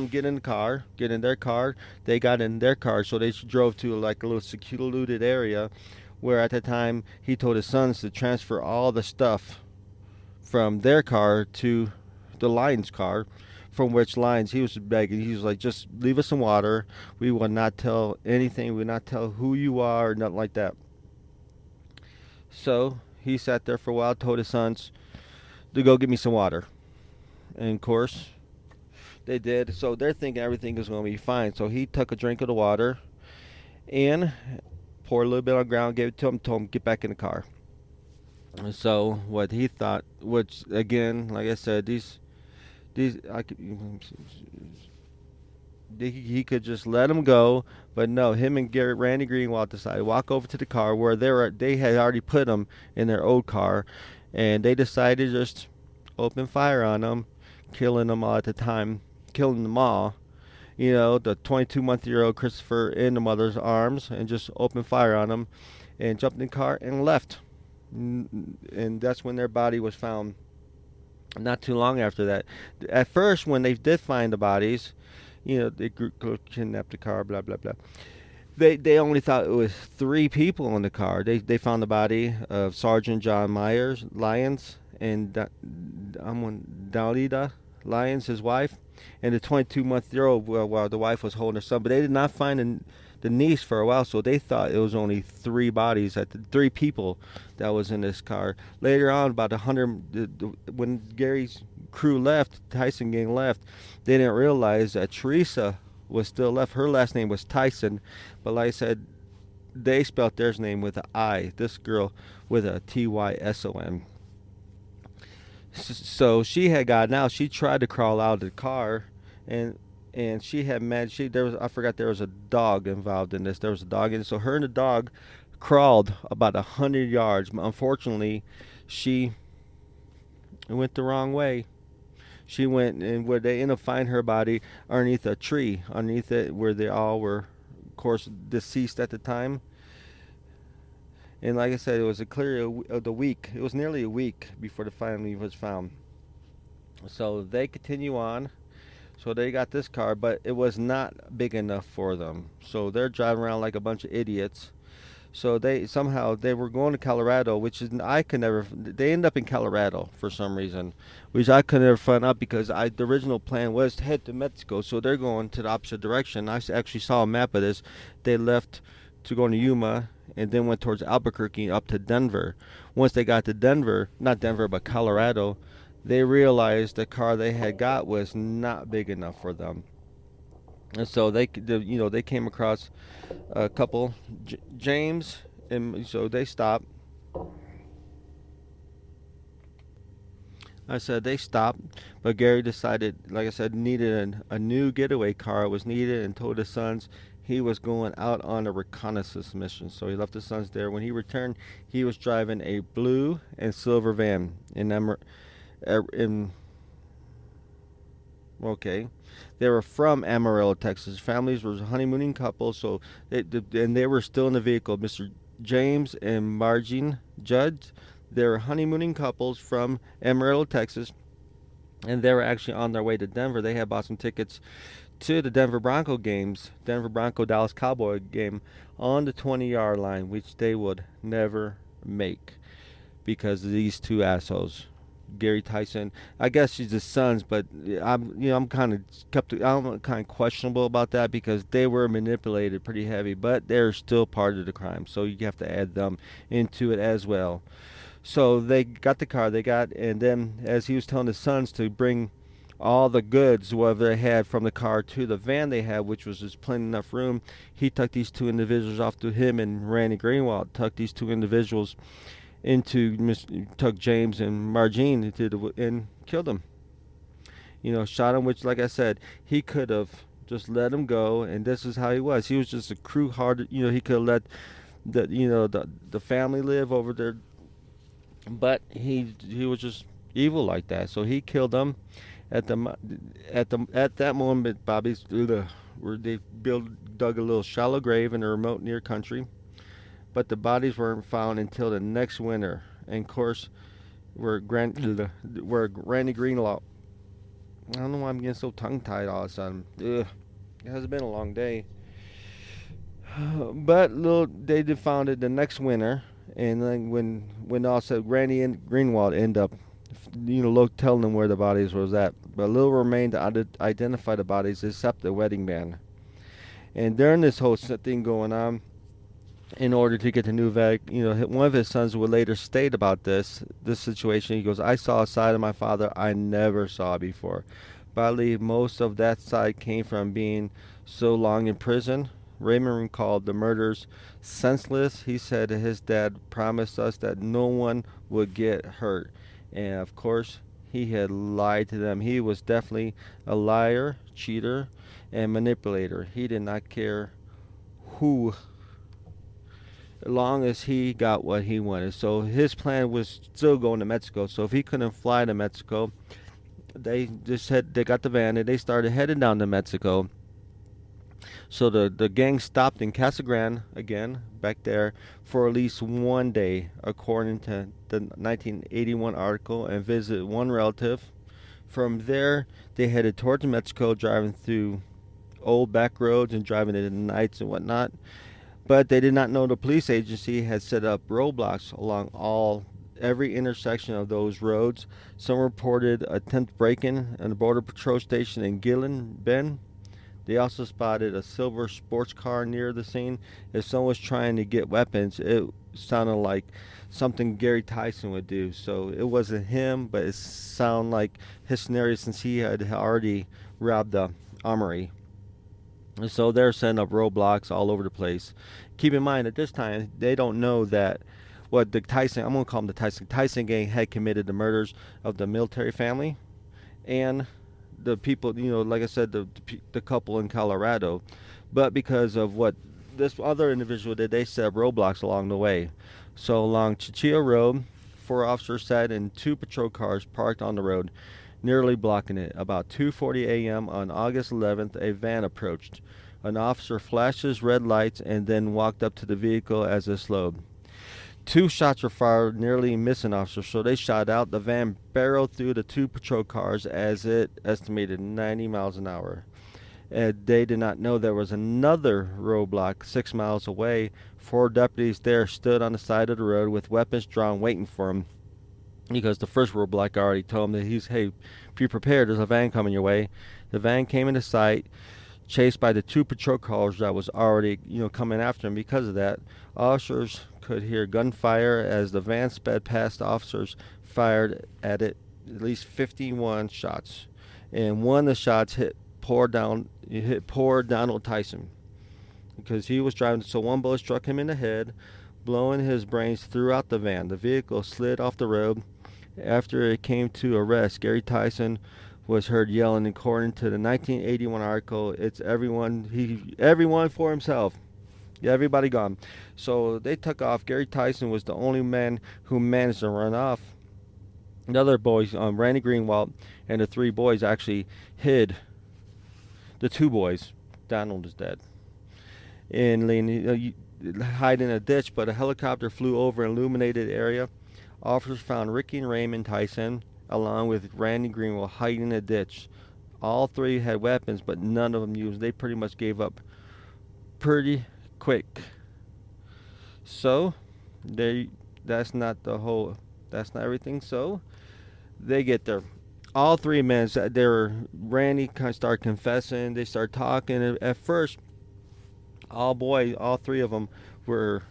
get in their car. They got in their car, so they drove to like a little secluded area, where at the time he told his sons to transfer all the stuff from their car to the Lions car, from which Lions, he was begging. He was like, "Just leave us some water. We will not tell anything. We will not tell who you are," or nothing like that. So he sat there for a while, told his sons to go get me some water. And of course, they did. So they're thinking everything is going to be fine. So he took a drink of the water and poured a little bit on the ground, gave it to him, told him, "Get back in the car." And so what he thought, which again, like I said, he could just let him go, but no, him and Randy Greenwald decided to walk over to the car where they had already put him in their old car, and they decided to just open fire on them, killing them all, the 22-month-old Christopher in the mother's arms, and just opened fire on them, and jumped in the car and left. And that's when their body was found. Not too long after that. At first, when they did find the bodies, they kidnapped the car, blah blah blah. They only thought it was 3 people in the car. They found the body of Sergeant John Lyons, and Daulina Lyons, his wife, and the 22-month-old, while the wife was holding her son. But they did not find the niece for a while, so they thought it was only 3 bodies, 3 people that was in this car. Later on, about 100, when Gary's crew left, Tison gang left, they didn't realize that Teresa was still left. Her last name was Tison, but like I said, they spelled their name with an I. This girl with a Tyson. So she had gotten out. She tried to crawl out of the car, and she had I forgot there was a dog involved in this. There was a dog in it. So her and the dog crawled about 100 yards. Unfortunately, she went the wrong way. She went, and where they ended up finding her body underneath a tree, underneath it, where they all were, of course, deceased at the time. And like I said, it was a clear of the week. It was nearly a week before the family was found. So they continue on. So they got this car, but it was not big enough for them. So they're driving around like a bunch of idiots. So they were going to Colorado, which is I could never. They end up in Colorado for some reason, which I could never find out because the original plan was to head to Mexico. So they're going to the opposite direction. I actually saw a map of this. They left to go to Yuma and then went towards Albuquerque up to Denver. Once they got to Denver, not Denver but Colorado, they realized the car they had got was not big enough for them. And so they came across a couple, James, and so they stopped. I said they stopped, but Gary decided, like I said, needed a new getaway car was needed, and told his sons he was going out on a reconnaissance mission. So he left his sons there. When he returned, he was driving a blue and silver van in okay. They were from Amarillo, Texas. Families were honeymooning couples, so they were still in the vehicle. Mr. James and Margene Judd, they were honeymooning couples from Amarillo, Texas, and they were actually on their way to Denver. They had bought some tickets to the Denver Bronco games, Denver Bronco Dallas Cowboy game on the 20-yard line, which they would never make because of these two assholes. Gary Tyson, I guess she's his sons, but I'm kind of questionable about that because they were manipulated pretty heavy, but they're still part of the crime, so you have to add them into it as well. So they got the car, and then as he was telling his sons to bring all the goods, whatever they had from the car, to the van they had, which was just plenty enough room, he took these two individuals off to him and Randy Greenwald took these two individuals took James and Margene and killed them. Shot him, which, like I said, he could have just let him go, and this is how he was. He was just a crew-hearted, he could have let the family live over there, but he was just evil like that. So he killed them at that moment. Bobby's where they dug a little shallow grave in a remote near country. But the bodies weren't found until the next winter. And of course, where Randy Greenwald. I don't know why I'm getting so tongue-tied all of a sudden. Ugh. It has been a long day. But they found it the next winter. And then when also Randy and Greenwald end up, telling them where the bodies was at. But little remained to identify the bodies except the wedding band. And during this whole thing going on, in order to get the new vet, one of his sons would later state about this situation. He goes, I saw a side of my father I never saw before. But I believe most of that side came from being so long in prison. Raymond called the murders senseless. He said his dad promised us that no one would get hurt. And of course, he had lied to them. He was definitely a liar, cheater, and manipulator. He did not care who, as long as he got what he wanted. So his plan was still going to Mexico. So if he couldn't fly to Mexico, they got the van and they started heading down to Mexico. So the gang stopped in Casa Grande again, back there, for at least one day, according to the 1981 article, and visited one relative. From there, they headed towards Mexico, driving through old back roads and driving in the nights and whatnot. But they did not know the police agency had set up roadblocks along every intersection of those roads. Some reported attempt break-in at the Border Patrol station in Gillen Bend. They also spotted a silver sports car near the scene. If someone was trying to get weapons, it sounded like something Gary Tyson would do. So it wasn't him, but it sounded like his scenario since he had already robbed the armory. So they're setting up roadblocks all over the place. Keep in mind, at this time, they don't know that what the Tison, I'm going to call them the Tison gang had committed the murders of the military family and the people, like I said, the couple in Colorado. But because of what this other individual did, they set up roadblocks along the way. So along Chichillo Road, 4 officers sat in 2 patrol cars parked on the road, nearly blocking it. About 2:40 a.m. on August 11th, a van approached. An officer flashed his red lights and then walked up to the vehicle as it slowed. 2 shots were fired, nearly missing officers, so they shot out. The van barreled through the 2 patrol cars as it estimated 90 miles an hour. They did not know there was another roadblock 6 miles away. 4 deputies there stood on the side of the road with weapons drawn, waiting for him. Because the first roadblock already told him that hey, be prepared, there's a van coming your way. The van came into sight, chased by the 2 patrol cars that was already, coming after him. Because of that, officers could hear gunfire as the van sped past. Officers fired at it at least 51 shots, and one of the shots hit poor Donald Tison because he was driving. So one bullet struck him in the head, blowing his brains throughout the van. The vehicle slid off the road. After it came to a rest, Gary Tyson was heard yelling, according to the 1981 article, "It's everyone for himself." Yeah, everybody gone. So they took off. Gary Tyson was the only man who managed to run off. The other boys, Randy Greenwald and the 3 boys, actually hid. The 2 boys, Donald is dead, and hide in a ditch. But a helicopter flew over an illuminated area. Officers found Ricky and Raymond Tison, along with Randy Greenwall, hiding in a ditch. All 3 had weapons, but none of them used. They pretty much gave up pretty quick. So that's not everything. So they get there. All 3 men, Randy kind of started confessing. They started talking. At first, all 3 of them were,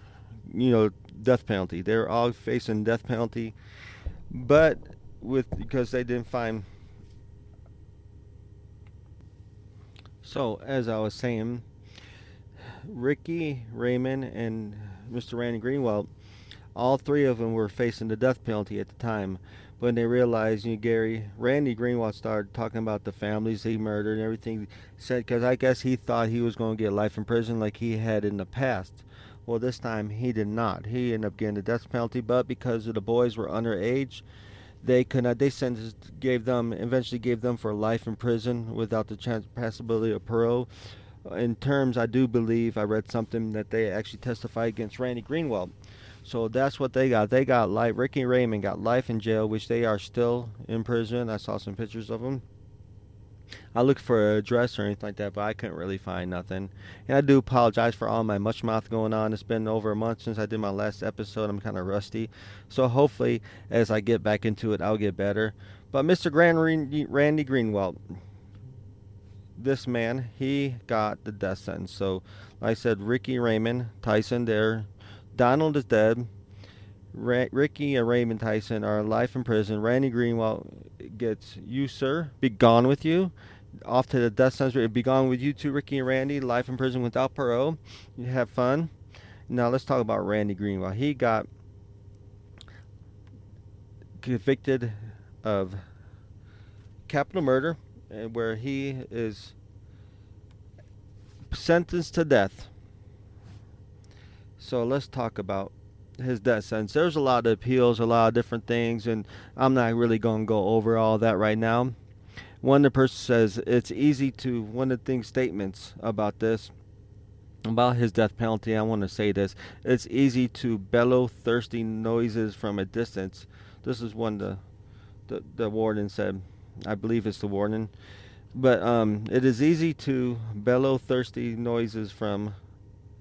death penalty. They were all facing death penalty, but because they didn't find. So as I was saying, Ricky, Raymond, and Mr. Randy Greenwald, all 3 of them were facing the death penalty at the time. When they realized, Randy Greenwald started talking about the families he murdered and everything, said, because I guess he thought he was going to get life in prison like he had in the past. Well, this time he did not. He ended up getting the death penalty, but because the boys were underage, they could not. They eventually gave them for life in prison without the possibility of parole. In terms, I do believe I read something that they actually testified against Randy Greenwald. So that's what they got. They got life. Ricky and Raymond got life in jail, which they are still in prison. I saw some pictures of them. I looked for an address or anything like that, but I couldn't really find nothing. And I do apologize for all my much mouth going on. It's been over a month since I did my last episode. I'm kind of rusty. So hopefully, as I get back into it, I'll get better. But Mr. Randy Greenwald, this man, he got the death sentence. So, like I said, Ricky, Raymond, Tison, there. Donald is dead. Ricky and Raymond Tison are life in prison. Randy Greenwald gets, "You, sir, be gone with you." Off to the death sentence. Be gone with you too, Ricky and Randy. Life in prison without parole. You have fun. Now let's talk about Randy Greenwald. He got convicted of capital murder, where he is sentenced to death. So let's talk about his death sentence. There's a lot of appeals, a lot of different things, and I'm not really going to go over all that right now. One of the person says it's easy to, one of the statements about this, about his death penalty, I want to say this: it's easy to bellow thirsty noises from a distance. This is one the warden said. I believe it's the warden. But it is easy to bellow thirsty noises from.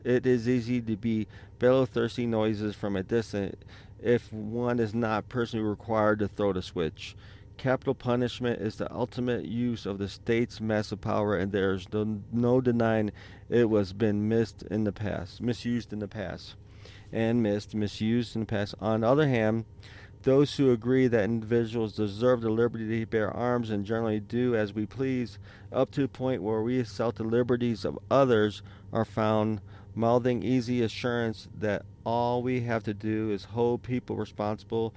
It is easy to be bellow thirsty noises from a distance if one is not personally required to throw the switch. Capital punishment is the ultimate use of the state's massive power, and there is no denying it was been misused in the past, misused in the past. On the other hand, those who agree that individuals deserve the liberty to bear arms and generally do as we please, up to the point where we assault the liberties of others, are found mouthing easy assurance that all we have to do is hold people responsible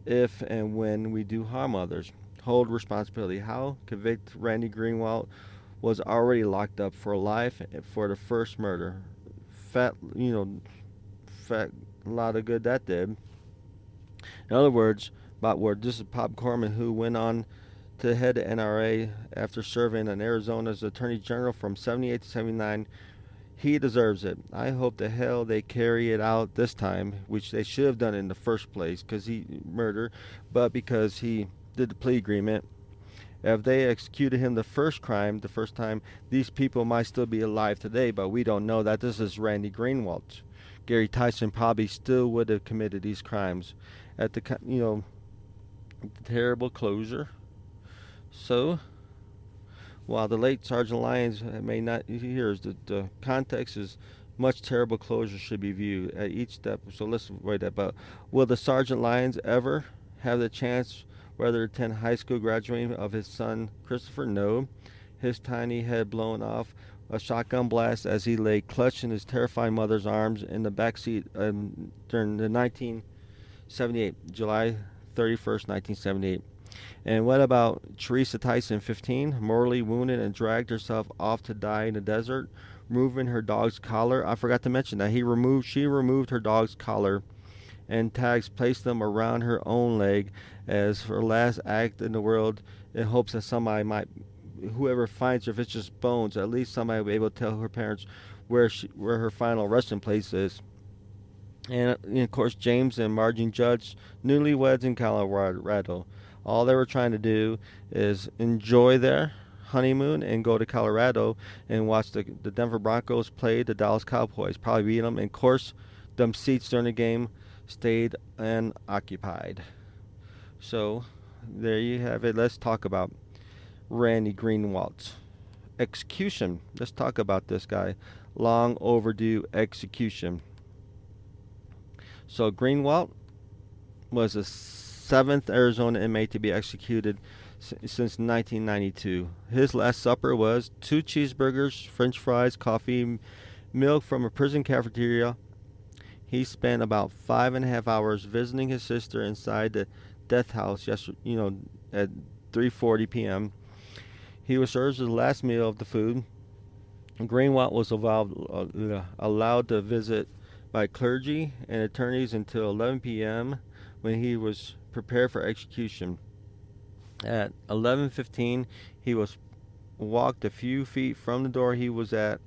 if and when we do harm others. Hold responsibility. How? Convict Randy Greenwald was already locked up for life for the first murder. Fat, a lot of good that did. In other words, about word. This is Bob Corman, who went on to head the NRA after serving in Arizona as Attorney General from 78 to 79. He deserves it. I hope the hell they carry it out this time, which they should have done in the first place, because he murdered, but because he did the plea agreement. If they executed him the first time, these people might still be alive today, but we don't know that. This is Randy Greenwald. Gary Tyson probably still would have committed these crimes at the terrible closure. So, while the late Sergeant Lyons may not hear, the context is much terrible closure should be viewed at each step. So let's avoid that. But will the Sergeant Lyons ever have the chance whether to attend high school graduating of his son Christopher? No. His tiny head blown off a shotgun blast as he lay clutched in his terrified mother's arms in the back seat during the 1978, July 31st, 1978. And what about Teresa Tison, 15, mortally wounded and dragged herself off to die in the desert, removing her dog's collar? I forgot to mention that she removed her dog's collar and tags, placed them around her own leg as her last act in the world, in hopes that somebody might, whoever finds her, if it's just bones, at least somebody will be able to tell her parents where her final resting place is. And of course, James and Margin Judge, newlyweds in Colorado. All they were trying to do is enjoy their honeymoon and go to Colorado and watch the Denver Broncos play the Dallas Cowboys. Probably beat them. And of course, them seats during the game stayed unoccupied. So there you have it. Let's talk about Randy Greenwald's execution. Let's talk about this guy. Long overdue execution. So Greenwald was a seventh Arizona inmate to be executed since 1992. His last supper was 2 cheeseburgers, french fries, coffee, milk from a prison cafeteria. He spent about 5.5 hours visiting his sister inside the death house at 3:40 p.m. He was served the last meal of the food. Greenwald was allowed to visit by clergy and attorneys until 11 p.m. when he was prepared for execution. At 11:15, he was walked a few feet from the door he was at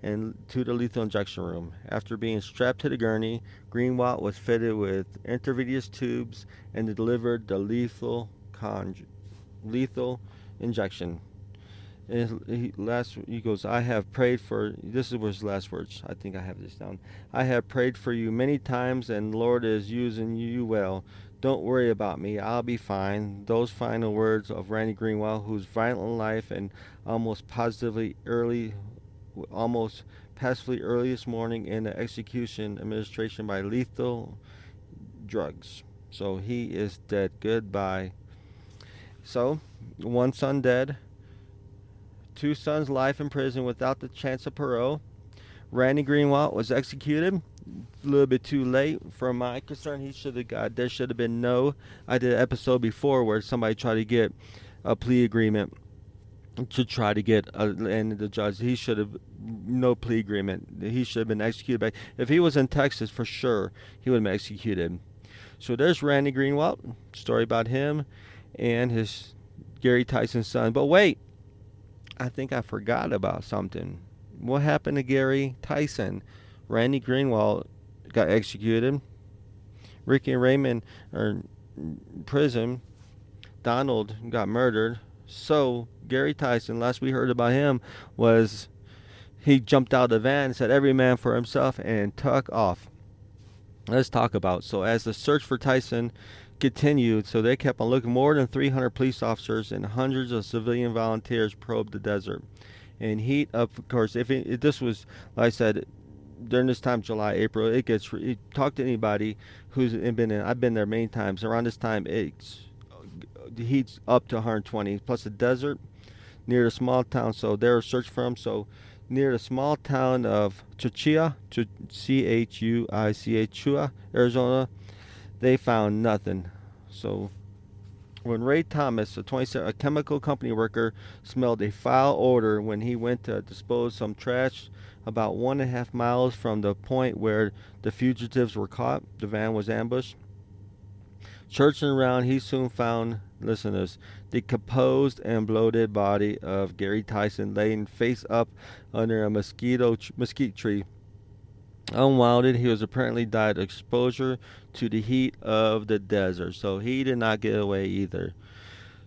and to the lethal injection room. After being strapped to the gurney, Greenwald was fitted with intravenous tubes and delivered the lethal injection. He goes, I have prayed for, this was his last words, I think I have this down. I have prayed for you many times, and the Lord is using you well. Don't worry about me, I'll be fine. Those final words of Randy Greenwald, whose violent life and almost passively early this morning in the execution administration by lethal drugs. So he is dead. Goodbye. So, one son dead. 2 sons life in prison without the chance of parole. Randy Greenwald was executed a little bit too late for my concern. There should have been I did an episode before where somebody tried to get a plea agreement to try to get and the judge, he should have no plea agreement. He should have been executed back. If he was in Texas, for sure he would have been executed. So there's Randy Greenwald, story about him and his Gary Tyson son. But wait, I think I forgot about something. What happened to Gary Tyson? Randy Greenwald got executed. Ricky and Raymond are in prison. Donald got murdered. So Gary Tyson, last we heard about him was he jumped out of the van and said, every man for himself, and took off. Let's talk about. So as the search for Tyson continued, so they kept on looking. More than 300 police officers and hundreds of civilian volunteers probed the desert. And heat up, of course, if this was, like I said, during this time, July, April, talk to anybody who's been in. I've been there many times. Around this time, the heat's up to 120. Plus the desert near the small town. So they were searching for him. So near the small town of Chuchia, Chuicha, Arizona, they found nothing. So when Ray Thomas, a chemical company worker, smelled a foul odor when he went to dispose some trash about 1.5 miles from the point where the fugitives were caught, the van was ambushed. Searching around, he soon found, listen to this, the composed and bloated body of Gary Tyson laying face up under a mesquite tree. Unwounded, he was apparently died of exposure to the heat of the desert. So he did not get away either.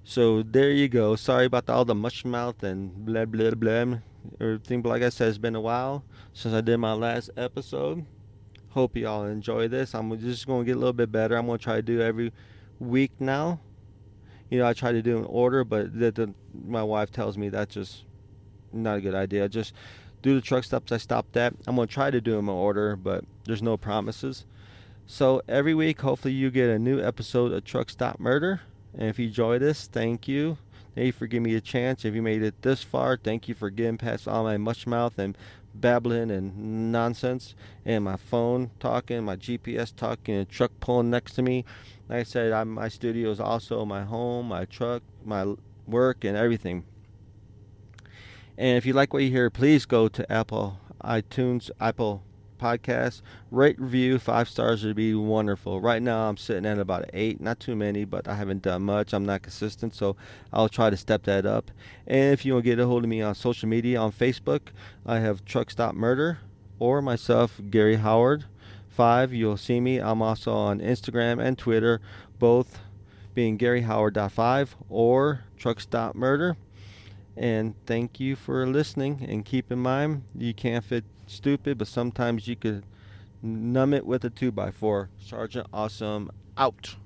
So there you go. Sorry about all the mush mouth and blah blah blah everything. But like I said, it's been a while since I did my last episode. Hope you all enjoy this. I'm just going to get a little bit better. I'm going to try to do every week now. I try to do in order, but my wife tells me that's just not a good idea. Just do the truck stops I stopped at. I'm going to try to do them in order, but there's no promises. So every week, hopefully you get a new episode of Truck Stop Murder. And if you enjoy this, thank you. Thank you for giving me a chance. If you made it this far, thank you for getting past all my mush mouth and babbling and nonsense, and my phone talking, my GPS talking, and truck pulling next to me. Like I said, my studio is also my home, my truck, my work, and everything. And if you like what you hear, please go to Apple Podcast, rate, review, 5 stars would be wonderful. Right now I'm sitting at about 8, not too many, but I haven't done much. I'm not consistent, so I'll try to step that up. And if you want to get a hold of me on social media, on Facebook, I have Truck Stop Murder, or myself, Gary Howard 5. You'll see me. I'm also on Instagram and Twitter, both being GaryHoward.5 or Truck Stop Murder. And thank you for listening, and keep in mind, you can't fit stupid, but sometimes you could numb it with a 2x4. Sergeant Awesome out.